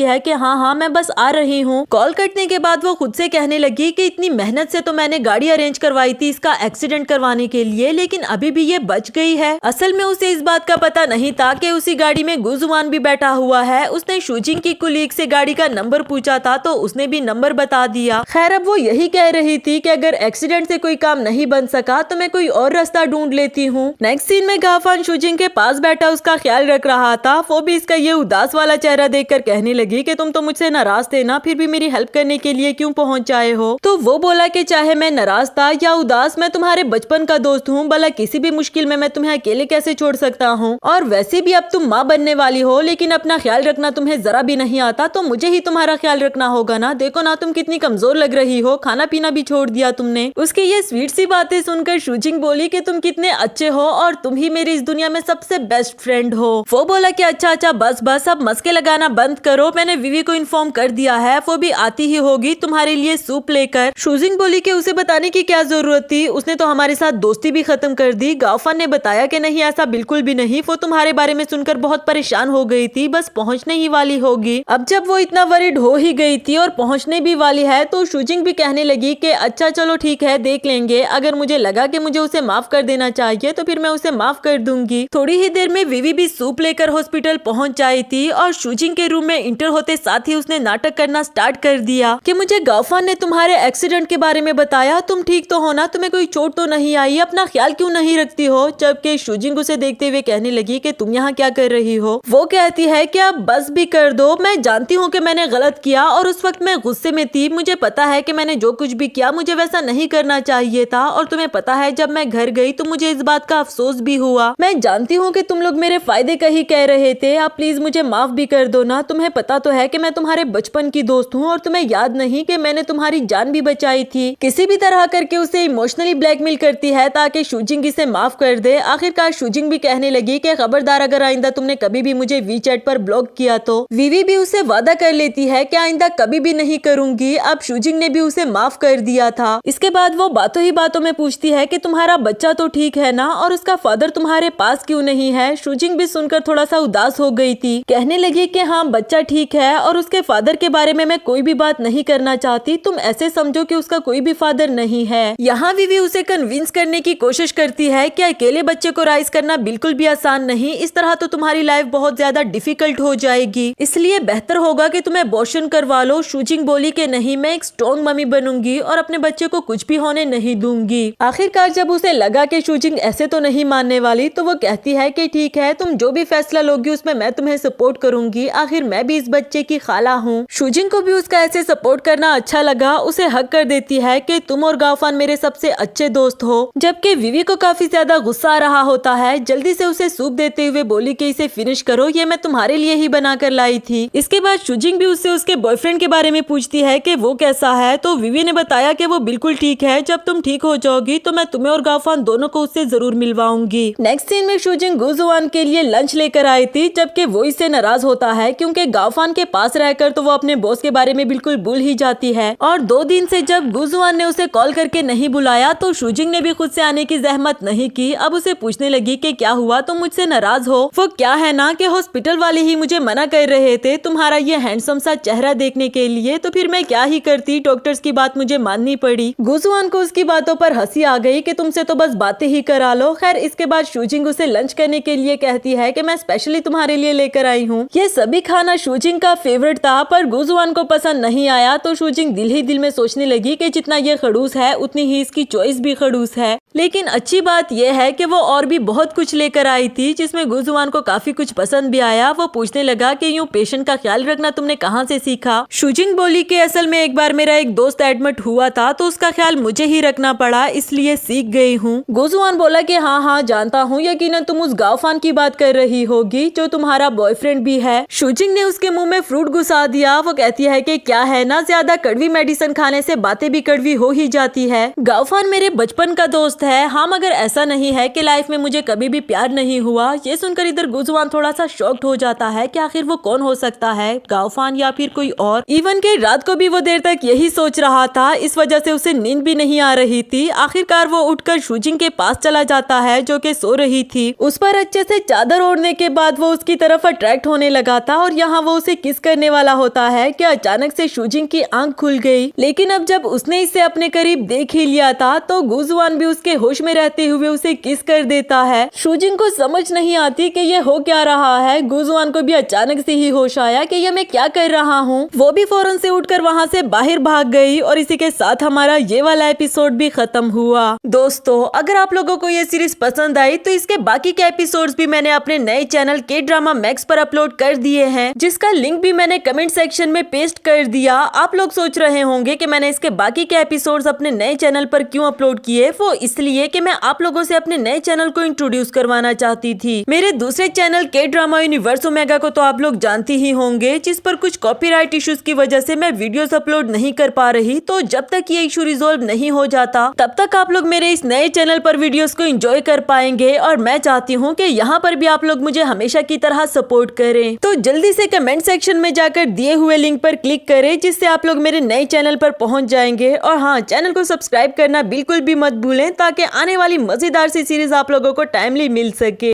[SPEAKER 1] है कि हाँ मैं बस आ रही हूँ। कॉल कटने के बाद वो खुद से कहने लगी कि इतनी मेहनत से तो मैंने गाड़ी अरेंज करवाई थी इसका एक्सीडेंट करवाने के लिए, लेकिन अभी भी ये बच गई है। असल में उसे इस बात का पता नहीं था कि उसी गाड़ी में गुजुआन भी बैठा हुआ है। उसने शूजिंग की कुलीग से गाड़ी का नंबर पूछा था तो उसने भी नंबर बता दिया। खैर अब वो यही कह रही थी कि अगर एक्सीडेंट से कोई काम नहीं बन सका तो मैं कोई और रास्ता ढूंढ लेती हूँ। नेक्स्ट सीन में गाओफान शूजिंग के पास बैठा उसका ख्याल रख रहा था। वो भी इसका ये उदास वाला चेहरा देखकर कहने लगी कि तुम तो मुझसे नाराज थे ना, फिर भी मेरी हेल्प करने के लिए क्यों पहुंच आए हो। तो वो बोला कि चाहे मैं नाराज था या उदास, मैं तुम्हारे बचपन का दोस्त हूँ, भला किसी भी मुश्किल में मैं तुम्हें अकेले कैसे छोड़ सकता हूँ। और वैसे भी अब तुम माँ बनने वाली हो, लेकिन अपना ख्याल रखना तुम्हें जरा भी नहीं आता, तो मुझे ही तुम्हारा ख्याल रखना होगा ना। देखो ना तुम कितनी कमजोर लग रही हो, खाना पीना भी छोड़ दिया तुमने। उसकी ये स्वीट सी बातें सुनकर शूजिंग बोली कि तुम कितने अच्छे हो और तुम ही मेरी इस दुनिया में सबसे बेस्ट फ्रेंड हो। वो बोला कि अच्छा बस अब मस्के लगाना बंद करो, मैंने विवी को इन्फॉर्म कर दिया है, वो भी आती ही होगी तुम्हारे लिए सूप लेकर। शूजिंग बोली कि उसे बताने की क्या जरूरत थी, उसने तो हमारे साथ दोस्ती भी खत्म कर दी। गाओफान ने बताया कि नहीं ऐसा बिल्कुल भी नहीं, वो तुम्हारे बारे में सुनकर बहुत परेशान हो गई थी, बस पहुंचने ही वाली होगी। अब जब वो इतना वरीड हो ही गई थी और पहुंचने भी वाली है तो शूजिंग भी कहने लगी कि अच्छा चलो ठीक है देख लेंगे, अगर मुझे लगा कि मुझे उसे माफ कर देना चाहिए तो फिर मैं उसे माफ कर दूंगी। थोड़ी ही देर में विवी भी सूप लेकर हॉस्पिटल पहुंच जाई थी और शूजिंग के रूम में इंटर होते साथ ही उसने नाटक करना स्टार्ट कर दिया कि मुझे गाओफान ने तुम्हारे एक्सीडेंट के बारे में बताया, तुम ठीक तो हो ना, तुम्हें कोई चोट तो नहीं आई, अपना ख्याल क्यों नहीं रखती हो। जबकि शूजिंग उसे देखते हुए कहने लगी कि तुम यहाँ क्या कर रही हो। वो कहती है कि अब बस भी कर दो, मैं जानती हूँ कि मैंने गलत किया और उस वक्त मैं गुस्से में थी, मुझे पता है कि मैंने जो कुछ भी किया मुझे वैसा नहीं करना चाहिए था और तुम्हें पता है जब मैं घर गई तो मुझे इस बात का अफसोस भी हुआ। मैं जानती हूँ कि तुम लोग मेरे फायदे का ही कह रहे थे, आप प्लीज मुझे माफ भी कर दो ना। तुम्हें पता तो है कि मैं तुम्हारे बचपन की दोस्त हूँ और तुम्हें याद नहीं कि मैंने तुम्हारी जान भी बचाई थी। किसी भी तरह करके उसे इमोशनली ब्लैकमेल करती है ताकि शूजिंग इसे माफ कर दे। आखिरकार शूजिंग भी कहने लगी कि खबरदार अगर आइंदा तुमने कभी भी मुझे वीचैट पर ब्लॉक किया तो। विवी भी उसे वादा कर लेती है कि आइंदा कभी भी नहीं करूंगी। अब शूजिंग ने भी उसे माफ कर दिया था। इसके बाद वो बातों ही बातों में पूछती है कि तुम्हारा बच्चा तो ठीक है ना और उसका फादर तुम्हारे पास क्यों नहीं है। शूजिंग भी सुनकर थोड़ा सा उदास हो गई थी, कहने लगी कि हाँ बच्चा ठीक है और उसके फादर के बारे में मैं कोई भी बात नहीं करना चाहती, तुम ऐसे समझो कि उसका कोई भी फादर नहीं है। यहाँ विवी उसे कन्विंस करने की कोशिश करती है कि अकेले बच्चे को राइज करना बिल्कुल भी आसान नहीं, इस तरह तो तुम्हारी लाइफ बहुत ज्यादा डिफिकल्ट हो जाएगी, इसलिए बेहतर होगा कि तुम्हें अबॉर्शन करवा लो। शूजिंग बोली कि नहीं, मैं एक स्ट्रॉन्ग मम्मी बनूंगी और अपने बच्चे को कुछ भी होने नहीं दूंगी। आखिरकार जब उसे लगा कि शूजिंग ऐसे तो नहीं मानने वाली तो वो कहती है कि ठीक है, तुम जो भी फैसला लोगी उसमें मैं तुम्हें सपोर्ट करूंगी, आखिर मैं भी इस बच्चे की खाला हूँ। शूजिंग को भी उसका ऐसे सपोर्ट करना अच्छा लगा, उसे हक कर देती है कि तुम और गाओफान मेरे सबसे अच्छे दोस्त हो। जबकि विवी को काफी ज्यादा गुस्सा आ रहा होता है, जल्दी से उसे सूप देते हुए बोली कि इसे फिनिश करो, ये मैं तुम्हारे लिए ही बना कर लाई थी। इसके बाद शूजिंग भी उससे उसके बॉयफ्रेंड के बारे में पूछती है कि वो कैसा है, तो विवी ने बताया कि वो बिल्कुल ठीक है, जब तुम ठीक हो जाओगी तो मैं तुम्हें और गाओफान दोनों को उससे जरूर मिलवाऊंगी। नेक्स्ट सीन में शूजिंग गुजुआन के लिए लंच लेकर आई थी, जबकि वो इससे नाराज होता है क्योंकि गाओफान के पास रहकर तो वो अपने बॉस के बारे में बिल्कुल भूल ही जाती है। और 2 दिन से जब गुजुआन ने उसे कॉल करके नहीं बुलाया तो शूजिंग ने भी खुद से आने की जहमत नहीं की। अब उसे पूछने लगी कि क्या हुआ, तुम मुझसे नाराज हो। वो क्या है ना कि हॉस्पिटल वाले ही मुझे मना कर रहे थे तुम्हारा ये हैंडसम सा चेहरा देखने के लिए, तो फिर मैं क्या ही करती, डॉक्टर्स की बात मुझे माननी पड़ी। गुजुआन को उसकी बातों पर हंसी आ गई कि तुमसे तो बस बातें ही करा लो। खैर इसके बाद शूजिंग उसे लंच करने के लिए कहती है कि मैं स्पेशली तुम्हारे लिए लेकर आई हूँ। ये सभी खाना शूजिंग का फेवरेट था पर गुजुआन को पसंद नहीं आया, तो शूजिंग दिल ही दिल में सोचने लगी कि जितना ये खड़ूस है उतनी ही इसकी चॉइस भी खड़ूस है। लेकिन अच्छी बात यह है कि वो और भी बहुत कुछ लेकर आई थी जिसमें गुजुआन को काफी कुछ पसंद भी आया। वो पूछने लगा कि यूं पेशेंट का ख्याल रखना तुमने कहाँ से सीखा। शूजिंग बोली कि असल में एक बार मेरा एक दोस्त एडमिट हुआ था तो उसका ख्याल मुझे ही रखना पड़ा, इसलिए सीख गई हूँ। गुजुआन बोला कि हाँ जानता हूँ, यकीनन तुम उस गाओफान की बात कर रही होगी जो तुम्हारा बॉयफ्रेंड भी है। शूजिंग ने उसके मुंह में फ्रूट घुसा दिया। वो कहती है कि क्या है ना, ज्यादा कड़वी मेडिसिन खाने से बातें भी कड़वी हो ही जाती है। गाओफान मेरे बचपन का दोस्त है। हाँ, मगर ऐसा नहीं है कि लाइफ में मुझे कभी भी प्यार नहीं हुआ। ये सुनकर इधर गुजवान थोड़ा सा शॉक्ड हो जाता है कि आखिर वो कौन हो सकता है, गाओफान या फिर कोई और। इवन के रात को भी वो देर तक यही सोच रहा था, इस वजह से उसे नींद भी नहीं आ रही थी। आखिरकार वो उठकर शूजिंग के पास चला जाता है जो कि सो रही थी। उस पर अच्छे से चादर ओढ़ने के बाद वो उसकी तरफ अट्रैक्ट होने लगा था और यहाँ वो उसे किस करने वाला होता है कि अचानक से शूजिंग की आंख खुल गई। लेकिन अब जब उसने इसे अपने करीब देख ही लिया था तो गुजवान भी उसके होश में रहते हुए उसे किस कर देता है। शूजिंग को समझ नहीं आती कि ये हो क्या रहा है। गुजवान को भी अचानक से ही होश आया कि ये मैं क्या कर रहा हूँ। वो भी फौरन से उठकर वहाँ से बाहर भाग गई और इसी के साथ हमारा ये वाला एपिसोड भी खत्म हुआ। दोस्तों, अगर आप लोगों को ये सीरीज पसंद आई तो इसके बाकी के एपिसोड्स भी मैंने अपने नए चैनल के ड्रामा मैक्स पर अपलोड कर दिए हैं, जिसका लिंक भी मैंने कमेंट सेक्शन में पेस्ट कर दिया। आप लोग सोच रहे होंगे कि मैंने इसके बाकी के एपिसोड्स अपने नए चैनल पर क्यों अपलोड किए। वो इसलिए कि मैं आप लोगों से अपने नए चैनल को इंट्रोड्यूस करवाना चाहती थी। मेरे दूसरे चैनल के ड्रामा यूनिवर्स ओमेगा को तो आप लोग जानते ही होंगे, जिस पर कुछ कॉपीराइट इश्यूज की वजह से मैं वीडियोस अपलोड नहीं कर पा रही। तो जब तक ये इशू रिजोल्व नहीं हो जाता तब तक आप लोग मेरे इस नए चैनल पर वीडियोस को एंजॉय कर पाएंगे। और मैं चाहती हूँ कि यहाँ पर भी आप लोग मुझे हमेशा की तरह सपोर्ट करें। तो जल्दी से कमेंट सेक्शन में जाकर दिए हुए लिंक पर क्लिक करें, जिससे आप लोग मेरे नए चैनल पर पहुँच जाएंगे। और हाँ, चैनल को सब्सक्राइब करना बिल्कुल भी मत भूलें, ताकि आने वाली मजेदार सी सीरीज आप लोगों को टाइमली मिल सके।